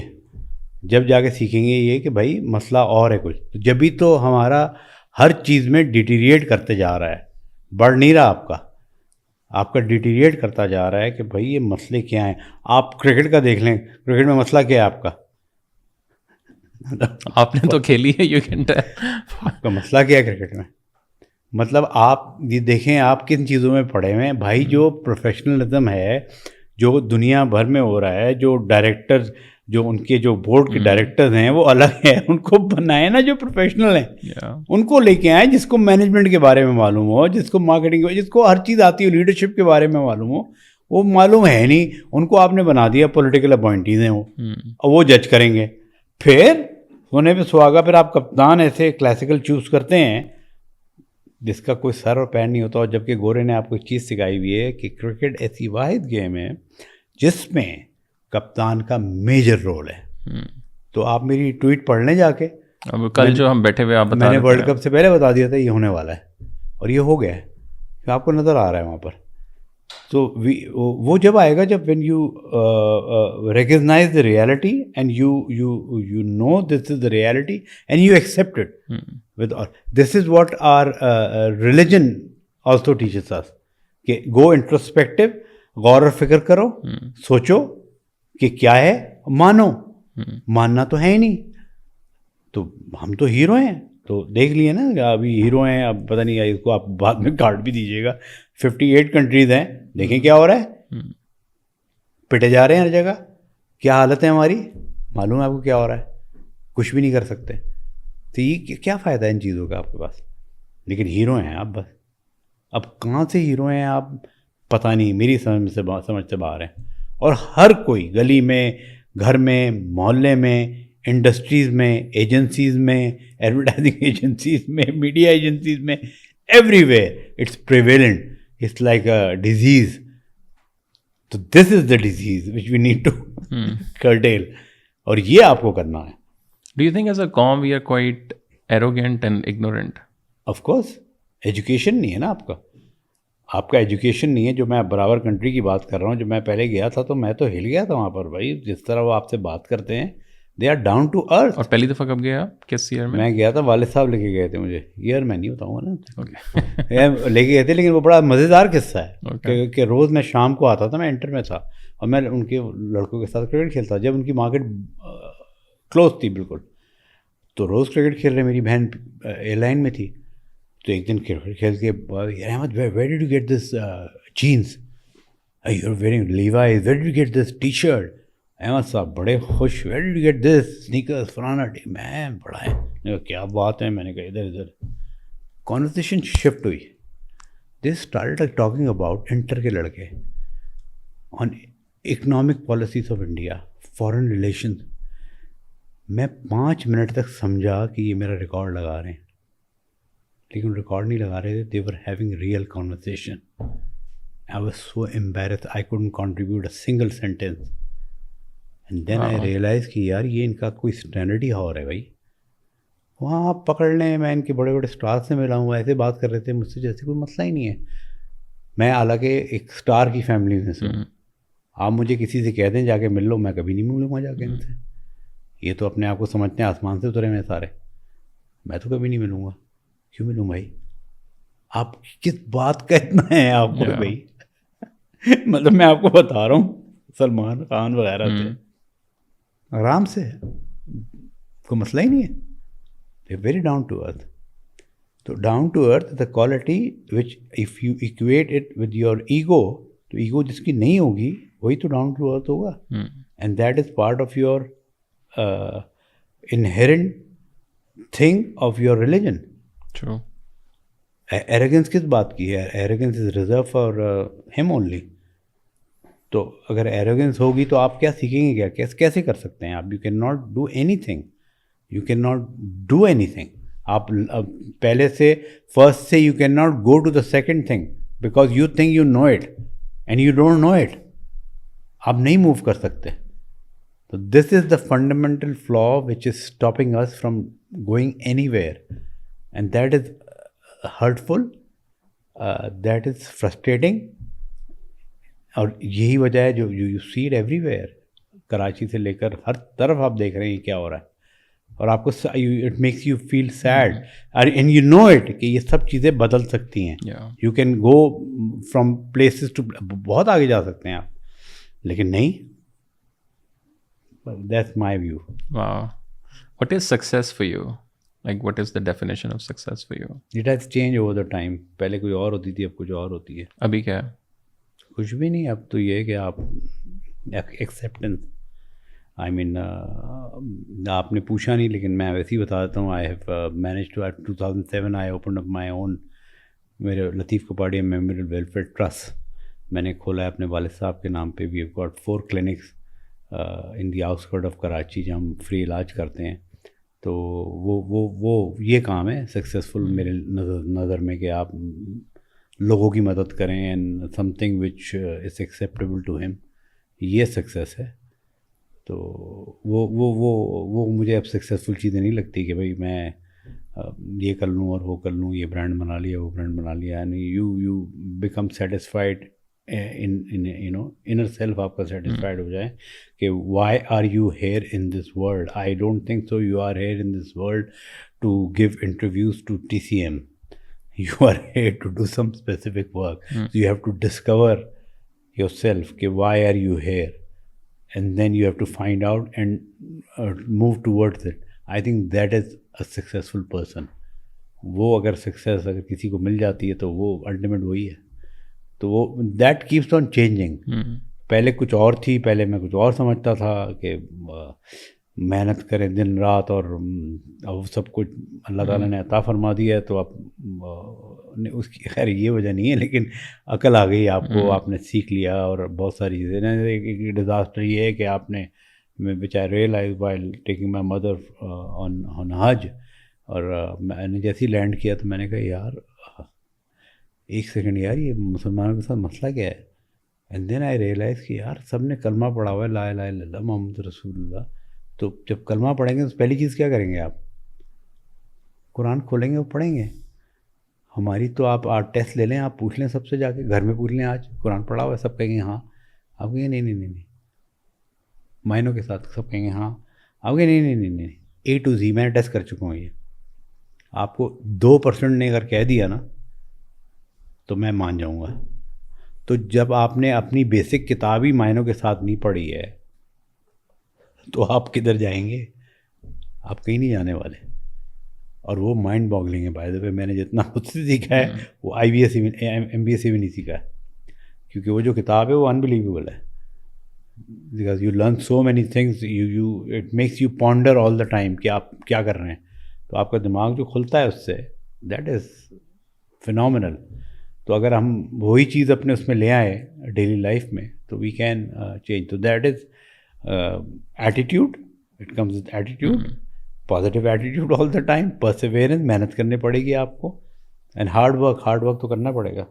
جب جا کے سیکھیں گے یہ کہ بھائی مسئلہ اور ہے کچھ. جبھی تو ہمارا ہر چیز میں ڈیٹیریٹ کرتے جا رہا ہے, بڑھ نہیں رہا آپ کا ڈیٹیریٹ کرتا جا رہا ہے کہ بھائی یہ مسئلے کیا ہیں. آپ کرکٹ کا دیکھ لیں, کرکٹ میں مسئلہ کیا ہے آپ کا؟ آپ نے تو کھیلی ہے, آپ کا مسئلہ کیا ہے کرکٹ میں؟ مطلب آپ یہ دیکھیں آپ کن چیزوں میں پڑے ہوئے ہیں بھائی. جو پروفیشنلزم ہے جو دنیا بھر میں ہو رہا ہے, جو ڈائریکٹر, جو ان کے جو بورڈ کے ڈائریکٹرز ہیں وہ الگ ہیں, ان کو بنائے نا جو پروفیشنل ہیں, ان کو لے کے آئیں جس کو مینجمنٹ کے بارے میں معلوم ہو, جس کو مارکیٹنگ, جس کو ہر چیز آتی ہو, لیڈرشپ کے بارے میں معلوم ہو. وہ معلوم ہے نہیں, ان کو آپ نے بنا دیا پولیٹیکل اپوائنٹیز ہیں وہ جج کریں گے. پھر سونے پہ سہاگا, پھر آپ کپتان ایسے کلاسیکل چوز کرتے ہیں جس کا کوئی سر اور پیر نہیں ہوتا. اور جبکہ گورے نے آپ کو ایک چیز سکھائی ہوئی ہے کہ کرکٹ ایسی واحد گیم ہے جس میں کپتان کا میجر رول ہے. تو آپ میری ٹویٹ پڑھ لیں جا کے, کل جو ہم بیٹھے ہوئے میں نے ورلڈ کپ سے پہلے بتا دیا تھا یہ ہونے والا ہے, اور یہ ہو گیا ہے, آپ کو نظر آ رہا ہے وہاں پر. تو وہ جب آئے گا جب when you recognise the reality and you know this is the reality and you accept it with. This is what our religion also teaches us کہ گو انٹروسپیکٹو, غور و فکر کرو, سوچو کہ کیا ہے, ماننا تو ہے ہی نہیں. تو ہم تو ہیرو ہیں, تو دیکھ لیے نا ابھی ہیرو ہیں, اب پتہ نہیں اس کو آپ بعد میں کارڈ بھی دیجیے گا. 58 کنٹریز ہیں, دیکھیں کیا ہو رہا ہے, پٹے جا رہے ہیں ہر جگہ. کیا حالت ہے ہماری, معلوم ہے آپ کو کیا ہو رہا ہے, کچھ بھی نہیں کر سکتے. تو یہ کیا فائدہ ہے ان چیزوں کا آپ کے پاس؟ لیکن ہیرو ہیں آپ بس. اب کہاں سے ہیرو ہیں آپ پتہ نہیں, میری سمجھ سے باہر ہیں. اور ہر کوئی گلی میں, گھر میں, محلے میں, انڈسٹریز میں, ایجنسیز میں, ایڈورٹائزنگ ایجنسیز میں, میڈیا ایجنسیز میں, everywhere it's prevalent. It's like a disease. تو this is the disease which we need to curtail, اور یہ آپ کو کرنا ہے. Do you think as a comm we are quite arrogant and ignorant? Of course. Education نہیں ہے نا آپ کا ایجوکیشن نہیں ہے. جو میں برابر کنٹری کی بات کر رہا ہوں, جو میں پہلے گیا تھا تو میں تو ہل گیا تھا وہاں پر بھائی. جس طرح وہ آپ سے بات کرتے ہیں, they are down to earth. اور پہلی دفعہ کب گیا, کس ایئر میں گیا تھا, والد صاحب لے کے گئے تھے مجھے. ایئر میں نہیں بتاؤں گا نا, لے کے گئے تھے. لیکن وہ بڑا مزیدار قصہ ہے کہ روز میں شام کو آتا تھا, میں انٹر میں تھا, اور میں ان کے لڑکوں کے ساتھ کرکٹ کھیلتا جب ان کی مارکیٹ کلوز تھی بالکل. تو روز کرکٹ کھیل رہے, میری بہن ایئر لائن میں تھی. تو ایک دن کرکٹ کھیل کے, Ahmed where did you get this jeans, you are wearing Levi's, where did you get this T-shirt. Ahmed Sahab بڑے خوش, where did you get this sneakers فلانا. میں بڑا ہے, کیا بات ہے. میں نے کہا ادھر ادھر کانورسیشن شفٹ ہوئی. They started talking about inter کے لڑکے on economic policies of India, foreign relations. میں 5 منٹ تک سمجھا کہ یہ میرا ریکارڈ لگا رہے ہیں, لیکن ریکارڈ نہیں لگا رہے تھے. They were having real conversation. I was so embarrassed, I couldn't contribute a single sentence. And then I realize کہ یار یہ ان کا کوئی اسٹینڈرڈ ہی اور ہے بھائی. وہاں آپ پکڑ لیں, میں ان کے بڑے بڑے اسٹار سے ملا ہوں, ایسے بات کر رہے تھے مجھ سے جیسے کوئی مسئلہ ہی نہیں ہے. میں حالانکہ ایک اسٹار کی فیملی میں سے ہوں. آپ مجھے کسی سے کہہ دیں جا کے مل لو, میں کبھی نہیں ملوں گا جا کے ان سے. یہ تو اپنے آپ کو سمجھتے ہیں آسمان سے اترے میں سارے, میں تو کبھی نہیں ملوں گا. کیوں ملوں بھائی؟ آپ کس بات کا اتنا ہے آپ کو بھائی؟ مطلب میں آپ کو بتا رہا ہوں, سلمان خان وغیرہ سے آرام سے, کوئی مسئلہ ہی نہیں ہے. Very down to earth. تو down to earth the quality which if you equate it with your ego, تو ایگو جس کی نہیں ہوگی وہی تو ڈاؤن ٹو ارتھ ہوگا. And that is part of your inherent thing of your religion. True. Arrogance کس بات کی ہے؟ ایروگنس از ریزرو فار ہم اونلی. تو اگر ایروگنس ہوگی تو آپ کیا سیکھیں گے؟ کیسے کر سکتے ہیں آپ؟ You can not do anything. You can not do anything. آپ پہلے سے فرسٹ سے you can not go to the second thing because you think you know it and you don't know it. آپ نہیں move کر سکتے. تو this is the fundamental flaw which is stopping us from going anywhere, and that is hurtful, that is frustrating. اور یہی وجہ ہے جو you see it everywhere. Karachi سے لے کر ہر طرف آپ دیکھ رہے ہیں کیا ہو رہا ہے, اور آپ کو it makes you feel sad and you know it کہ یہ سب چیزیں بدل سکتی ہیں. You can go from places to, بہت آگے جا سکتے ہیں آپ, لیکن نہیں. That's my view. What is success for you? Like what is the definition of success for you? It has changed over the time. پہلے کوئی اور ہوتی تھی, اب کچھ اور ہوتی ہے. ابھی کیا ہے؟ کچھ بھی نہیں. اب تو یہ ہے کہ آپ ایکسیپٹنس, آئی مین آپ نے پوچھا نہیں لیکن میں ویسے ہی بتا دیتا ہوں. I have manage to 2007 I open up my own, میرے Latif Kapadia memorial welfare trust میں نے کھولا ہے اپنے والد صاحب کے نام پہ. We have got 4 clinics in the outskirt of Karachi جہاں ہم فری علاج کرتے ہیں. تو وہ یہ کام ہے سکسیزفل میرے نظر میں, کہ آپ لوگوں کی مدد کریں and something which is acceptable to ہم, یہ سکسیس ہے. تو وہ مجھے اب سکسیزفل چیزیں نہیں لگتی کہ بھائی میں یہ کر لوں اور وہ کر لوں, یہ برانڈ بنا لیا وہ برانڈ بنا لیا. یعنی you become satisfied inner self, آپ کا سیٹسفائڈ ہو جائے کہ why are you here in this world. I don't think so you are here in this world to give interviews to TCM. You are here to do some specific work. So you have to discover yourself کہ why are you here, and then you have to find out and move towards it. I think that is a successful person. وہ اگر success اگر کسی کو مل جاتی ہے تو وہ الٹیمیٹ وہی ہے. تو وہ دیٹ کیپس آن چینجنگ. پہلے کچھ اور تھی, پہلے میں کچھ اور سمجھتا تھا کہ محنت کریں دن رات اور سب کچھ اللہ تعالیٰ نے عطا فرما دیا ہے تو آپ اس کی, خیر یہ وجہ نہیں ہے لیکن عقل آ گئی آپ کو, آپ نے سیکھ لیا اور بہت ساری چیزیں. ایک ڈیزاسٹر یہ ہے کہ آپ نے, which I realized while taking my mother on حج, اور میں نے جیسے ہی لینڈ کیا تو میں نے کہا یار ایک سیکنڈ یار یہ مسلمانوں کے ساتھ مسئلہ کیا ہے. اینڈ دین آئی ریئلائز کہ یار سب نے کلمہ پڑھا ہوا ہے لا الہ الا اللہ محمد رسول اللہ. تو جب کلمہ پڑھیں گے تو پہلی چیز کیا کریں گے آپ؟ قرآن کھولیں گے اور پڑھیں گے. ہماری تو آپ ٹیسٹ لے لیں, آپ پوچھ لیں سب سے جا کے, گھر میں پوچھ لیں آج قرآن پڑھا ہوا ہے, سب کہیں گے ہاں. آپ کہیں گے نہیں. معنوں کے ساتھ سب کہیں گے ہاں. آپ کہیں نہیں. A to Z میں نے ٹیسٹ کر چکا ہوں. یہ آپ کو 2% نے اگر کہہ دیا نا تو میں مان جاؤں گا. تو جب آپ نے اپنی بیسک کتاب ہی معنوں کے ساتھ نہیں پڑھی ہے تو آپ کدھر جائیں گے؟ آپ کہیں نہیں جانے والے. اور وہ مائنڈ باگلنگ ہے. بائی دا وے میں نے جتنا خود سے سیکھا ہے وہ IBS MBA سے بھی نہیں سیکھا ہے, کیونکہ وہ جو کتاب ہے وہ انبلیویبل ہے. Because you learn so many things, it makes you ponder all the time کہ آپ کیا کر رہے ہیں. تو آپ کا دماغ جو کھلتا ہے اس سے, دیٹ از فینومینل. تو اگر ہم وہی چیز اپنے اس میں لے آئیں ڈیلی لائف میں تو وی کین چینج. تو that is attitude, it comes with attitude, positive attitude all the time, perseverance, محنت کرنی پڑے گی آپ کو, اینڈ ہارڈ ورک تو کرنا پڑے گا.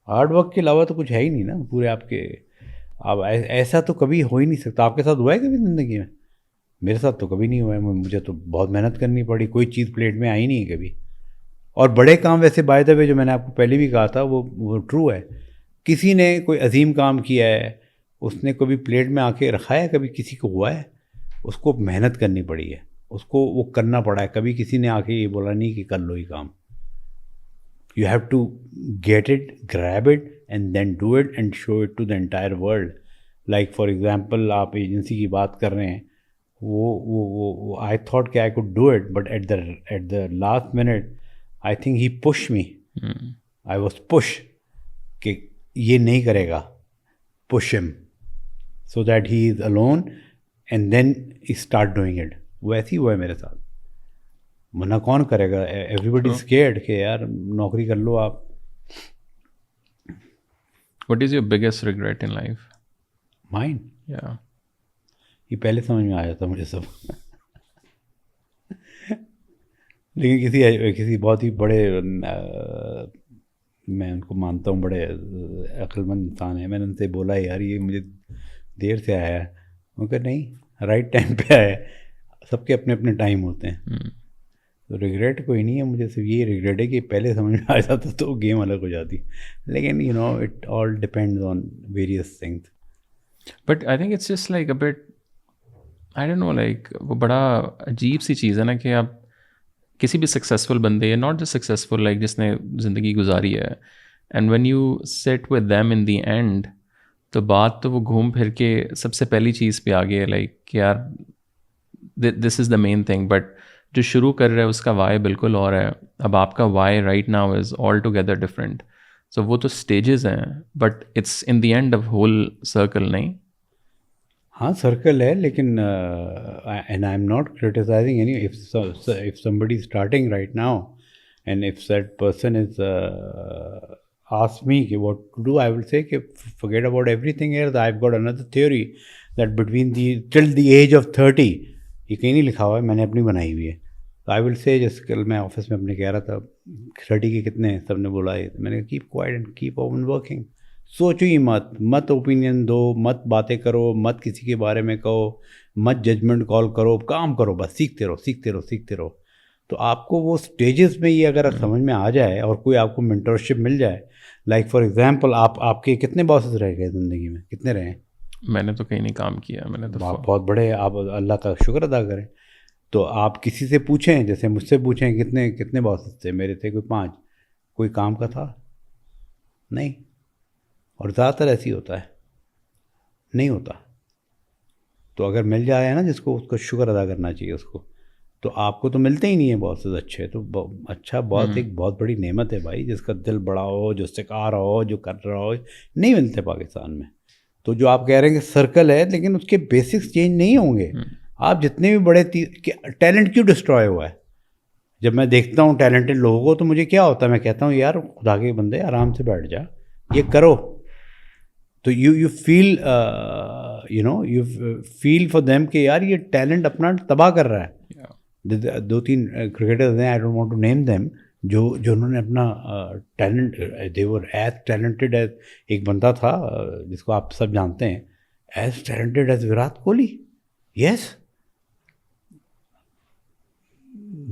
ہارڈ ورک کے علاوہ تو کچھ ہے ہی نہیں نا پورے آپ کے. اب ایسا تو کبھی ہو ہی نہیں سکتا. آپ کے ساتھ ہوا ہے کبھی زندگی میں؟ میرے ساتھ تو کبھی نہیں ہوا ہے. مجھے تو بہت محنت کرنی پڑی, کوئی چیز پلیٹ میں آئی نہیں کبھی. اور بڑے کام ویسے بائی دا وے جو میں نے آپ کو پہلے بھی کہا تھا وہ ٹرو ہے. کسی نے کوئی عظیم کام کیا ہے, اس نے کبھی پلیٹ میں آ کے رکھا ہے, کبھی کسی کو ہوا ہے؟ اس کو محنت کرنی پڑی ہے, اس کو وہ کرنا پڑا ہے. کبھی کسی نے آ کے یہ بولا نہیں کہ کر لو یہ کام. You have to get it, grab it and then do it and show it to the entire world. Like for example آپ ایجنسی کی بات کر رہے ہیں, وہ آئی تھاٹ کہ I could do it, but at the last minute I think he push me. I was push کہ یہ نہیں کرے گا, پش ہم so that he is alone and then he start doing it. وہ ایسے ہی ہوا ہے میرے ساتھ. ورنہ کون کرے گا. ایوری بڈی اسکیئرڈ کہ یار نوکری کر لو آپ. What is your biggest regret in life? Mind Yeah. یہ پہلے سمجھ میں آ جاتا مجھے سب. لیکن کسی بہت ہی بڑے میں ان کو مانتا ہوں بڑے عقل مند انسان ہیں, میں نے ان سے بولا یار یہ مجھے دیر سے آیا ہے. ان کا نہیں, رائٹ ٹائم پہ آیا ہے. سب کے اپنے اپنے ٹائم ہوتے ہیں. تو ریگریٹ کوئی نہیں ہے مجھے, صرف یہ ریگریٹ ہے کہ پہلے سمجھ میں آ جاتا تو گیم الگ ہو جاتی. لیکن you know it all depends on various things. But I think it's just like a bit, I don't know, like وہ بڑا عجیب سی چیز ہے نا کہ آپ کسی بھی سکسیزفل بندے یا ناٹ جسٹ سکسیزفل, لائک جس نے زندگی گزاری ہے, and when you sit with them in the end, تو بات تو وہ گھوم پھر کے سب سے پہلی چیز پہ آ گئی ہے, لائک کہ یار دس is the main thing. But جو شروع کر رہا ہے اس کا وائی بالکل اور ہے. اب آپ کا why right now is altogether different. سو وہ تو اسٹیجز ہیں, but it's in the end of whole circle. نہیں, ہاں سرکل ہے, لیکن and I am not criticizing any. If somebody is starting right now and if that person is ask me what to do, I will say کہ forget about everything else. I've got another theory that between till the age of 30, یہ کہیں نہیں لکھا ہوا ہے, میں نے اپنی بنائی ہوئی ہے. تو آئی ول سے, جس کل میں آفس میں اپنے کہہ رہا تھا 30 کے کتنے ہیں, سب نے بولا ہے, میں نے keep quiet and keep on working. سوچو ہی مت اوپینین دو, مت باتیں کرو, مت کسی کے بارے میں کہو, مت ججمنٹ کال کرو, کام کرو, بس سیکھتے رہو سیکھتے رہو سیکھتے رہو. تو آپ کو وہ اسٹیجز میں یہ اگر سمجھ میں آ جائے اور کوئی آپ کو مینٹرشپ مل جائے, لائک فار ایگزامپل آپ کے کتنے باسز رہ گئے زندگی میں, کتنے رہے ہیں؟ میں نے تو کہیں نہیں کام کیا, میں نے تو بہت بڑے, آپ اللہ کا شکر ادا کریں. تو آپ کسی سے پوچھیں, جیسے مجھ سے پوچھیں کتنے باسز تھے, میرے تھے کوئی 5. کوئی کام کا تھا نہیں, اور زیادہ تر ایسے ہی ہوتا ہے, نہیں ہوتا. تو اگر مل جائے نا جس کو, اس کا شکر ادا کرنا چاہیے اس کو. تو آپ کو تو ملتے ہی نہیں ہیں باسز اچھے. تو اچھا باس ایک بہت بڑی نعمت ہے بھائی, جس کا دل بڑا ہو, جو سکھا رہا ہو, جو کر رہا ہو, نہیں ملتے پاکستان میں. تو جو آپ کہہ رہے ہیں کہ سرکل ہے, لیکن اس کے بیسکس چینج نہیں ہوں گے. آپ جتنے بھی بڑے ٹیلنٹ کیوں ڈسٹرائے ہوا ہے. جب میں دیکھتا ہوں ٹیلنٹڈ لوگوں کو تو مجھے کیا ہوتا ہے, میں کہتا ہوں یار خدا کے بندے آرام سے بیٹھ جا, یہ کرو. تو you feel you feel for them کہ یار یہ ٹیلنٹ اپنا تباہ کر رہا ہے. 2-3 کرکٹرز ہیں, I don't want to name them, جو انہوں نے اپنا talent, they were as talented as, ایک بندہ تھا جس کو آپ سب جانتے ہیں, as talented as Virat Kohli. Yes,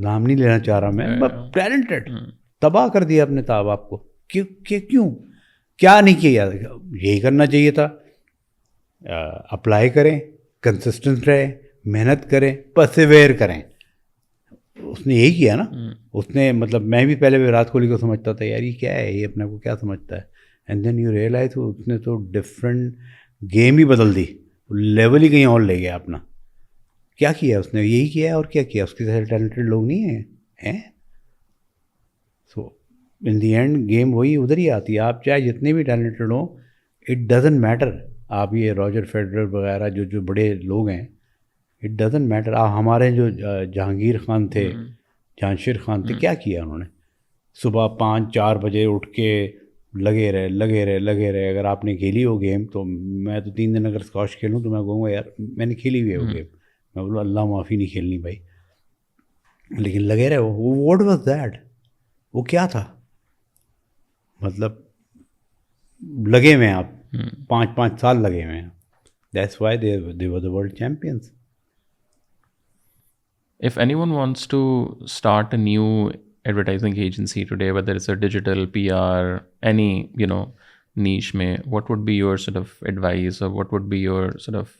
نام نہیں لینا چاہ رہا میں, ٹیلنٹڈ, تباہ کر دیا اپنے تاب آپ کو. کیوں کیا نہیں کیا؟ یہی کرنا چاہیے تھا. اپلائی کریں, کنسسٹنٹ رہیں, محنت کریں, پرسیویئر کریں. اس نے یہی کیا نا. اس نے مطلب, میں بھی پہلے وراٹ کوہلی کو سمجھتا تھا یار یہ کیا ہے, یہ اپنے کو کیا سمجھتا ہے. اینڈ دین یو ریئلائز اس نے تو ڈفرینٹ گیم ہی بدل دی, لیول ہی کہیں اور لے گیا اپنا. کیا کیا اس نے, یہی کیا ہے. اور کیا کیا, اس کے ساتھ ٹیلنٹڈ لوگ نہیں ہیں. سو ان دی اینڈ گیم وہی ادھر ہی آتی ہے. آپ چاہے جتنے بھی ٹیلنٹڈ ہوں, اٹ ڈزنٹ میٹر. آپ یہ راجر فیڈرر وغیرہ جو بڑے لوگ ہیں, اٹ ڈزنٹ میٹر. ہمارے جو جہانگیر خان تھے, جہانشیر خان تھے, کیا کیا انہوں نے؟ صبح 5-4 بجے اٹھ کے لگے رہے. اگر آپ نے کھیلی ہو گیم, تو میں تو 3 دن اگر اسکواش کھیلوں تو میں کہوں گا یار میں نے کھیلی ہوئی ہے وہ گیم. میں بولوں اللہ معافی نہیں کھیلنی بھائی, لیکن لگے رہے. وہ واٹ واز دیٹ, وہ کیا تھا, مطلب لگے ہوئے ہیں آپ, 5 سال لگے ہوئے ہیں. That's why they were the world champions. If anyone wants to start a new advertising agency today, whether it's a digital, PR, any, niche mein, what would be your sort of advice, or what would be your sort of,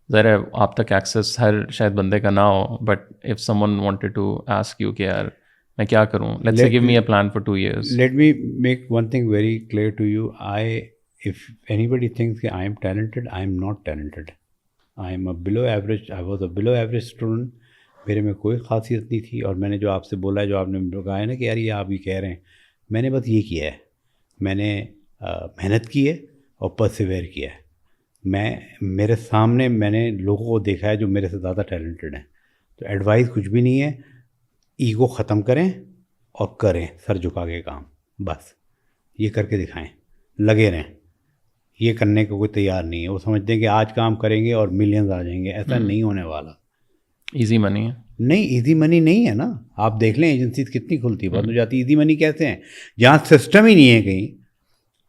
ذرا آپ تک access ہر شاید بندے کا نہ ہو, but if someone wanted to ask you کہ یار میں کیا کروں, let's say give me a plan for 2 years. Let me make one thing very clear to you. If anybody thinks that I am talented, I am not talented. I am a below average. I was a below average student. میرے میں کوئی خاصیت نہیں تھی. اور میں نے جو آپ سے بولا ہے, جو آپ نے کہا ہے نا کہ یار یہ آپ یہ کہہ رہے ہیں, میں نے بس یہ کیا ہے. میں نے محنت کی ہے اور پرسیویئر کیا ہے. میرے سامنے میں نے لوگوں کو دیکھا ہے جو میرے سے زیادہ ٹیلنٹڈ ہیں. تو ایڈوائس کچھ بھی نہیں ہے. ایگو ختم کریں اور کریں سر جھکا کے کام، بس یہ کر کے دکھائیں، لگے رہیں. یہ کرنے کو کوئی تیار نہیں ہے. وہ سمجھتے ہیں کہ آج کام کریں گے اور ملینز آ جائیں گے. ایسا نہیں ہونے والا. ایزی منی ہے نہیں، ایزی منی نہیں ہے نا. آپ دیکھ لیں ایجنسیز کتنی کھلتی بند ہو جاتی. ایزی منی کیسے ہیں جہاں سسٹم ہی نہیں ہے کہیں،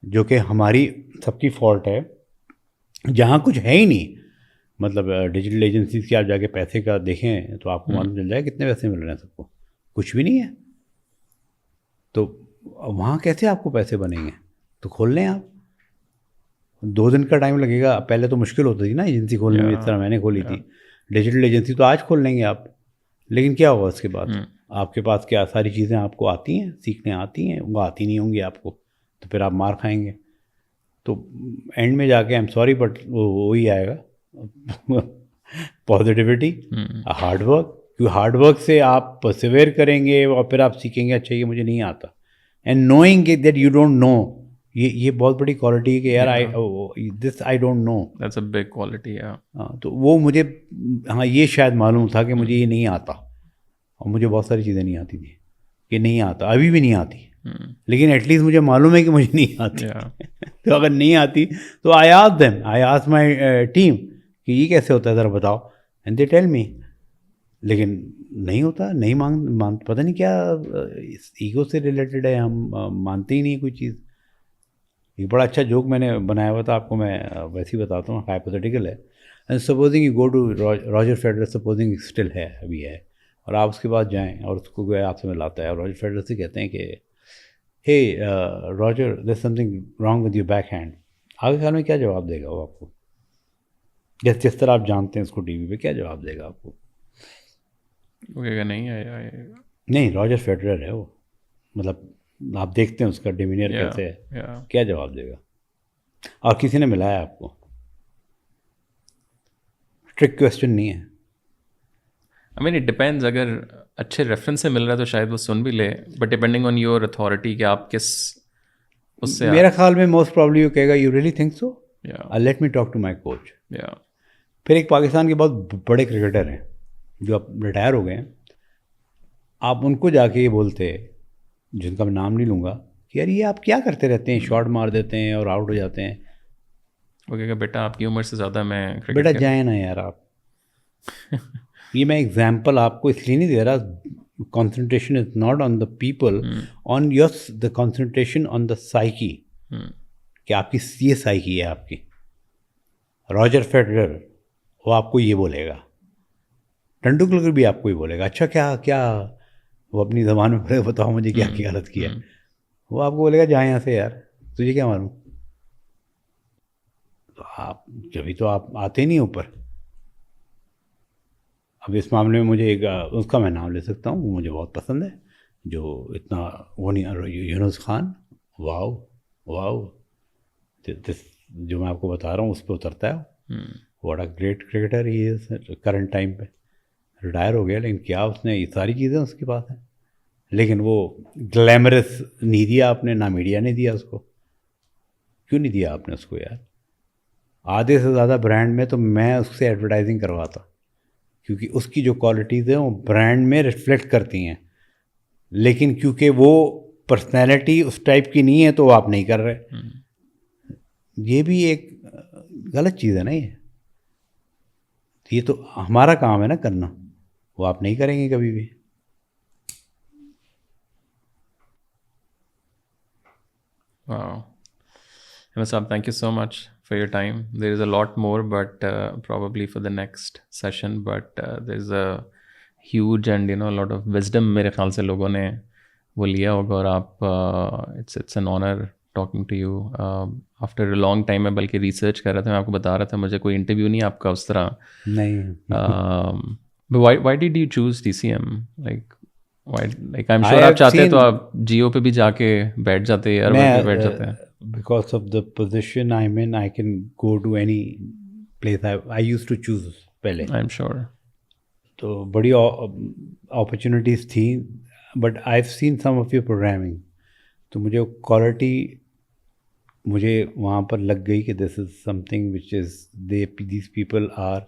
جو کہ ہماری سب کی فالٹ ہے. جہاں کچھ ہے ہی نہیں، مطلب ڈیجیٹل ایجنسیز کی آپ جا کے پیسے کا دیکھیں تو آپ کو معلوم چل جائے کتنے پیسے مل رہے ہیں سب کو. کچھ بھی نہیں ہے. تو وہاں کیسے آپ کو پیسے بنیں گے؟ تو کھول لیں آپ. 2 دن کا ٹائم لگے گا. پہلے تو مشکل ہوتی تھی نا ایجنسی کھولنے میں، اس طرح میں نے کھولی تھی. ڈیجیٹل ایجنسی تو آج کھول لیں گے آپ، لیکن کیا ہوگا اس کے بعد؟ آپ کے پاس کیا ساری چیزیں آپ کو آتی ہیں، سیکھنے آتی ہیں؟ وہ آتی نہیں ہوں گی آپ کو، تو پھر آپ مار کھائیں گے. تو اینڈ میں جا کے آئی ایم سوری بٹ وہی آئے گا پازیٹیوٹی، ہارڈ ورک. کیونکہ ہارڈ ورک سے آپ پرسیویئر کریں گے اور پھر آپ سیکھیں گے اچھا یہ مجھے نہیں آتا. And knowing that you don't know, یہ بہت بڑی کوالٹی ہے کہ یار this I don't know. That's a big quality. تو وہ مجھے یہ شاید معلوم تھا کہ مجھے یہ نہیں آتا. اور مجھے بہت ساری چیزیں نہیں آتی تھیں کہ نہیں آتا، ابھی بھی نہیں آتی. لیکن ایٹ لیسٹ مجھے معلوم ہے کہ مجھے نہیں آتی. تو اگر نہیں آتی تو آئی آسک مائی ٹیم کہ یہ کیسے ہوتا ہے ذرا بتاؤ، اینڈ دے ٹیل می. لیکن نہیں ہوتا، نہیں پتہ نہیں کیا ایگو سے ریلیٹڈ ہے. ہم مانتے ہی نہیں کوئی چیز. ایک بڑا اچھا جوک میں نے بنایا ہوا تھا، آپ کو میں ویسے ہی بتاتا ہوں، ہائپوتھیٹیکل ہے. Supposing you go to Roger Federer, supposing still ہے ابھی ہے، اور آپ اس کے بعد جائیں اور اس کو آپ سے ملاتا ہے اور راجر فیڈرر سے کہتے ہیں کہ ہے Roger there some thing wrong with your back hand. آپ کے خیال میں کیا جواب دے گا وہ آپ کو؟ جس طرح آپ جانتے ہیں اس کو ٹی وی پہ، کیا جواب دے گا آپ کو؟ نہیں، راجر فیڈرر ہے وہ، مطلب آپ دیکھتے ہیں اس کا ڈیمینر کیسے ہے، کیا جواب دے گا؟ اور کسی نے ملایا آپ کو؟ ٹرک کویسچن نہیں ہے. I mean it depends. اگر اچھے ریفرنس سے مل رہا ہے تو شاید وہ سن بھی لے، but depending on your authority کہ آپ کس اس سے. میرا خیال میں موسٹ پرابلی وہ کہے گا you really think so, let me talk to my coach. پھر ایک پاکستان کے بہت بڑے کرکٹر ہیں جو اب ریٹائر ہو گئے ہیں، آپ ان کو جا کے یہ بولتے، جن کا میں نام نہیں لوں گا، کہ یار یہ آپ کیا کرتے رہتے ہیں، شاٹ مار دیتے ہیں اور آؤٹ ہو جاتے ہیں. وہ کہے گا بیٹا آپ کی عمر سے زیادہ میں بیٹا جائیں نا یار آپ. یہ میں ایگزامپل آپ کو اس لیے نہیں دے رہا. Concentration is not on the people, on your the concentration on the psyche, کہ آپ کی یہ سائیکی ہے آپ کی. راجر فیڈرر وہ آپ کو یہ بولے گا، ٹنڈولکر بھی آپ کو یہ بولے گا اچھا کیا وہ اپنی زبان میں بتاؤ مجھے کیا کی غلط کیا. وہ آپ کو بولے گا جائیں یہاں سے یار، تجھے کیا معلوم. تو آپ جبھی تو آپ آتے نہیں اوپر. اب اس معاملے میں مجھے ایک اس کا میں نام لے سکتا ہوں، وہ مجھے بہت پسند ہے، جو اتنا وہ نہیں، یونس خان. واؤ جو میں آپ کو بتا رہا ہوں اس پہ اترتا ہے. What a great cricketer he is current time پہ. ریٹائر ہو گیا لیکن کیا اس نے یہ ساری چیزیں اس کے پاس ہیں، لیکن وہ گلیمرس نہیں دیا آپ نے، نہ میڈیا نے دیا اس کو. کیوں نہیں دیا آپ نے اس کو یار؟ آدھے سے زیادہ برانڈ میں تو میں اس سے ایڈورٹائزنگ کرواتا، کیونکہ اس کی جو کوالٹیز ہیں وہ برانڈ میں ریفلیکٹ کرتی ہیں. لیکن کیونکہ وہ پرسنالٹی اس ٹائپ کی نہیں ہے تو وہ آپ نہیں کر رہے. یہ بھی ایک غلط چیز ہے نا. یہ تو ہمارا کام ہے نا کرنا، وہ آپ نہیں کریں گے کبھی بھی. صاحب thank you so much for your time. There is a lot more but probably for the next session, but there is a huge and a lot of wisdom میرے خیال سے لوگوں نے وہ لیا ہوگا. اور آپ it's an honor talking to you after a long time. میں بلکہ ریسرچ کر رہا تھا، میں آپ کو بتا رہا تھا مجھے کوئی انٹرویو نہیں آپ کا اس طرح نہیں. why did you choose TCM? like I'm sure آپ چاہتے تو آپ جیو پہ بھی جا کے بیٹھ جاتے، ایئر پہ بیٹھ جاتے ہیں. Because of the position I'm in, I can go to any place I used to choose پہلے. I'm sure. تو بڑی opportunities تھیں، but I've seen some of your programming. تو مجھے کوالٹی مجھے وہاں پر لگ گئی کہ this is something which is these people are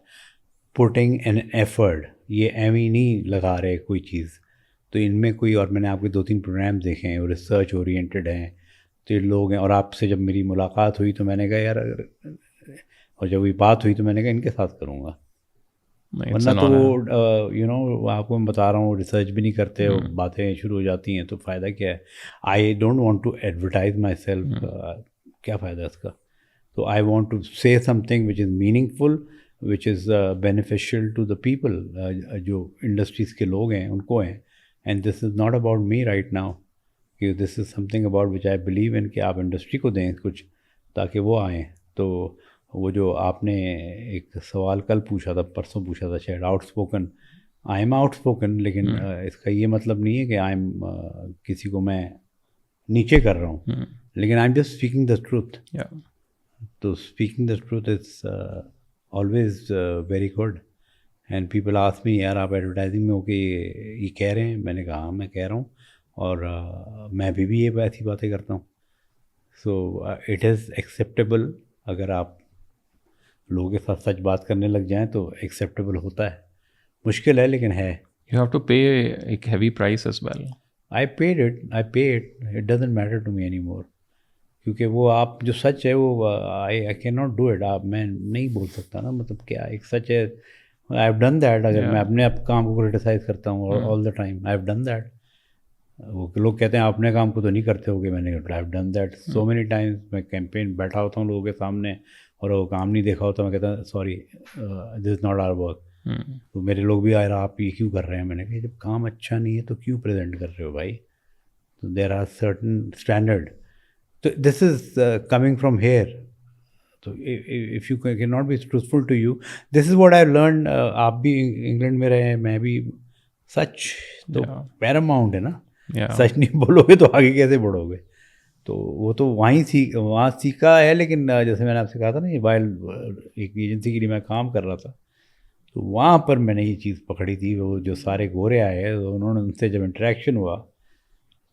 putting an effort. یہ ایویں نہیں لگا رہے کوئی چیز. تو ان میں کوئی, اور میں نے آپ کے 2-3 پروگرام دیکھے ہیں, وہ ریسرچ اورینٹیڈ ہیں, تو یہ لوگ ہیں. اور آپ سے جب میری ملاقات ہوئی تو میں نے کہا یار, اور جب یہ بات ہوئی تو میں نے کہا ان کے ساتھ کروں گا, ورنہ تو وہ آپ کو میں بتا رہا ہوں ریسرچ بھی نہیں کرتے, باتیں شروع ہو جاتی ہیں تو فائدہ کیا ہے. I don't want to advertise myself, کیا فائدہ ہے اس کا. تو آئی want to say something which is meaningful, which is beneficial to the people, جو انڈسٹریز کے لوگ ہیں ان کو ہیں. And this is not about me right now, کہ this is something about which I believe in, کہ آپ انڈسٹری کو دیں کچھ تاکہ وہ آئیں. تو وہ جو آپ نے ایک سوال کل پوچھا تھا, پرسوں پوچھا تھا شاید, out spoken, I am out spoken, لیکن اس کا یہ مطلب نہیں ہے کہ آئی ایم کسی کو میں نیچے کر رہا ہوں, لیکن I am just speaking the truth. تو speaking the truth is always very good. And people ask me, یار آپ ایڈورٹائزنگ میں ہو کے یہ کہہ رہے ہیں. میں نے کہا ہاں میں کہہ رہا ہوں, اور میں بھی یہ ایسی باتیں کرتا ہوں. So it is acceptable. اگر آپ لوگوں کے ساتھ سچ بات کرنے لگ جائیں تو ایکسیپٹیبل ہوتا ہے. مشکل ہے لیکن ہے. You have to pay a heavy price as well. I paid it. It doesn't matter to me anymore. کیونکہ وہ آپ جو سچ ہے وہ I cannot do it. میں نہیں بول سکتا نا, مطلب کیا ایک سچ ہے. I have done that. اگر میں اپنے کام کو کرٹیسائز کرتا ہوں all the time, I have done that. وہ لوگ کہتے ہیں آپ اپنے کام کو تو نہیں کرتے ہو گے, میں نے I have done that so many times. میں کیمپین بیٹھا ہوتا ہوں لوگوں کے سامنے اور وہ کام نہیں دیکھا ہوتا, میں کہتا ہوں sorry this is not our work. تو میرے لوگ بھی آئے رہا آپ یہ کیوں کر رہے ہیں. میں نے کہا جب کام اچھا نہیں ہے تو کیوں پریزنٹ کر رہے ہو بھائی. تو دیر آر سرٹن اسٹینڈرڈ. تو this is coming from here. تو if you can not be truthful to you, this is what I learn. آپ بھی انگلینڈ میں رہے ہیں, میں بھی. سچ تو پیراماؤنٹ ہے نا, سچ نہیں بولو گے تو آگے کیسے بڑھو گے. تو وہ تو وہاں سیکھا ہے. لیکن جیسے میں نے آپ سے کہا تھا نا, یہ وائل ایک ایجنسی کے لیے میں کام کر رہا تھا, تو وہاں پر میں نے یہ چیز پکڑی تھی. وہ جو سارے گورے آئے, انہوں نے ان سے جب انٹریکشن ہوا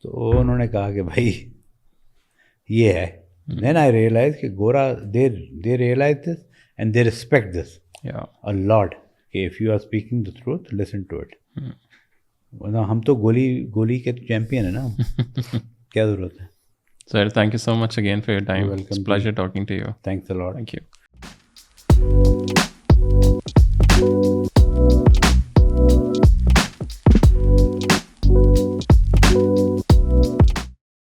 تو انہوں نے کہا کہ بھائی یہ ہے. دین آئی ریئلائز کہ گورا they realize this and they respect this a lot, کہ if you are speaking the truth listen to it. ہم تو گولی کے چیمپئن ہیں نا, کیا ضرورت ہے. Sir, thank you so much again for your time. It's a pleasure talking to you. Thanks a lot. Thank you.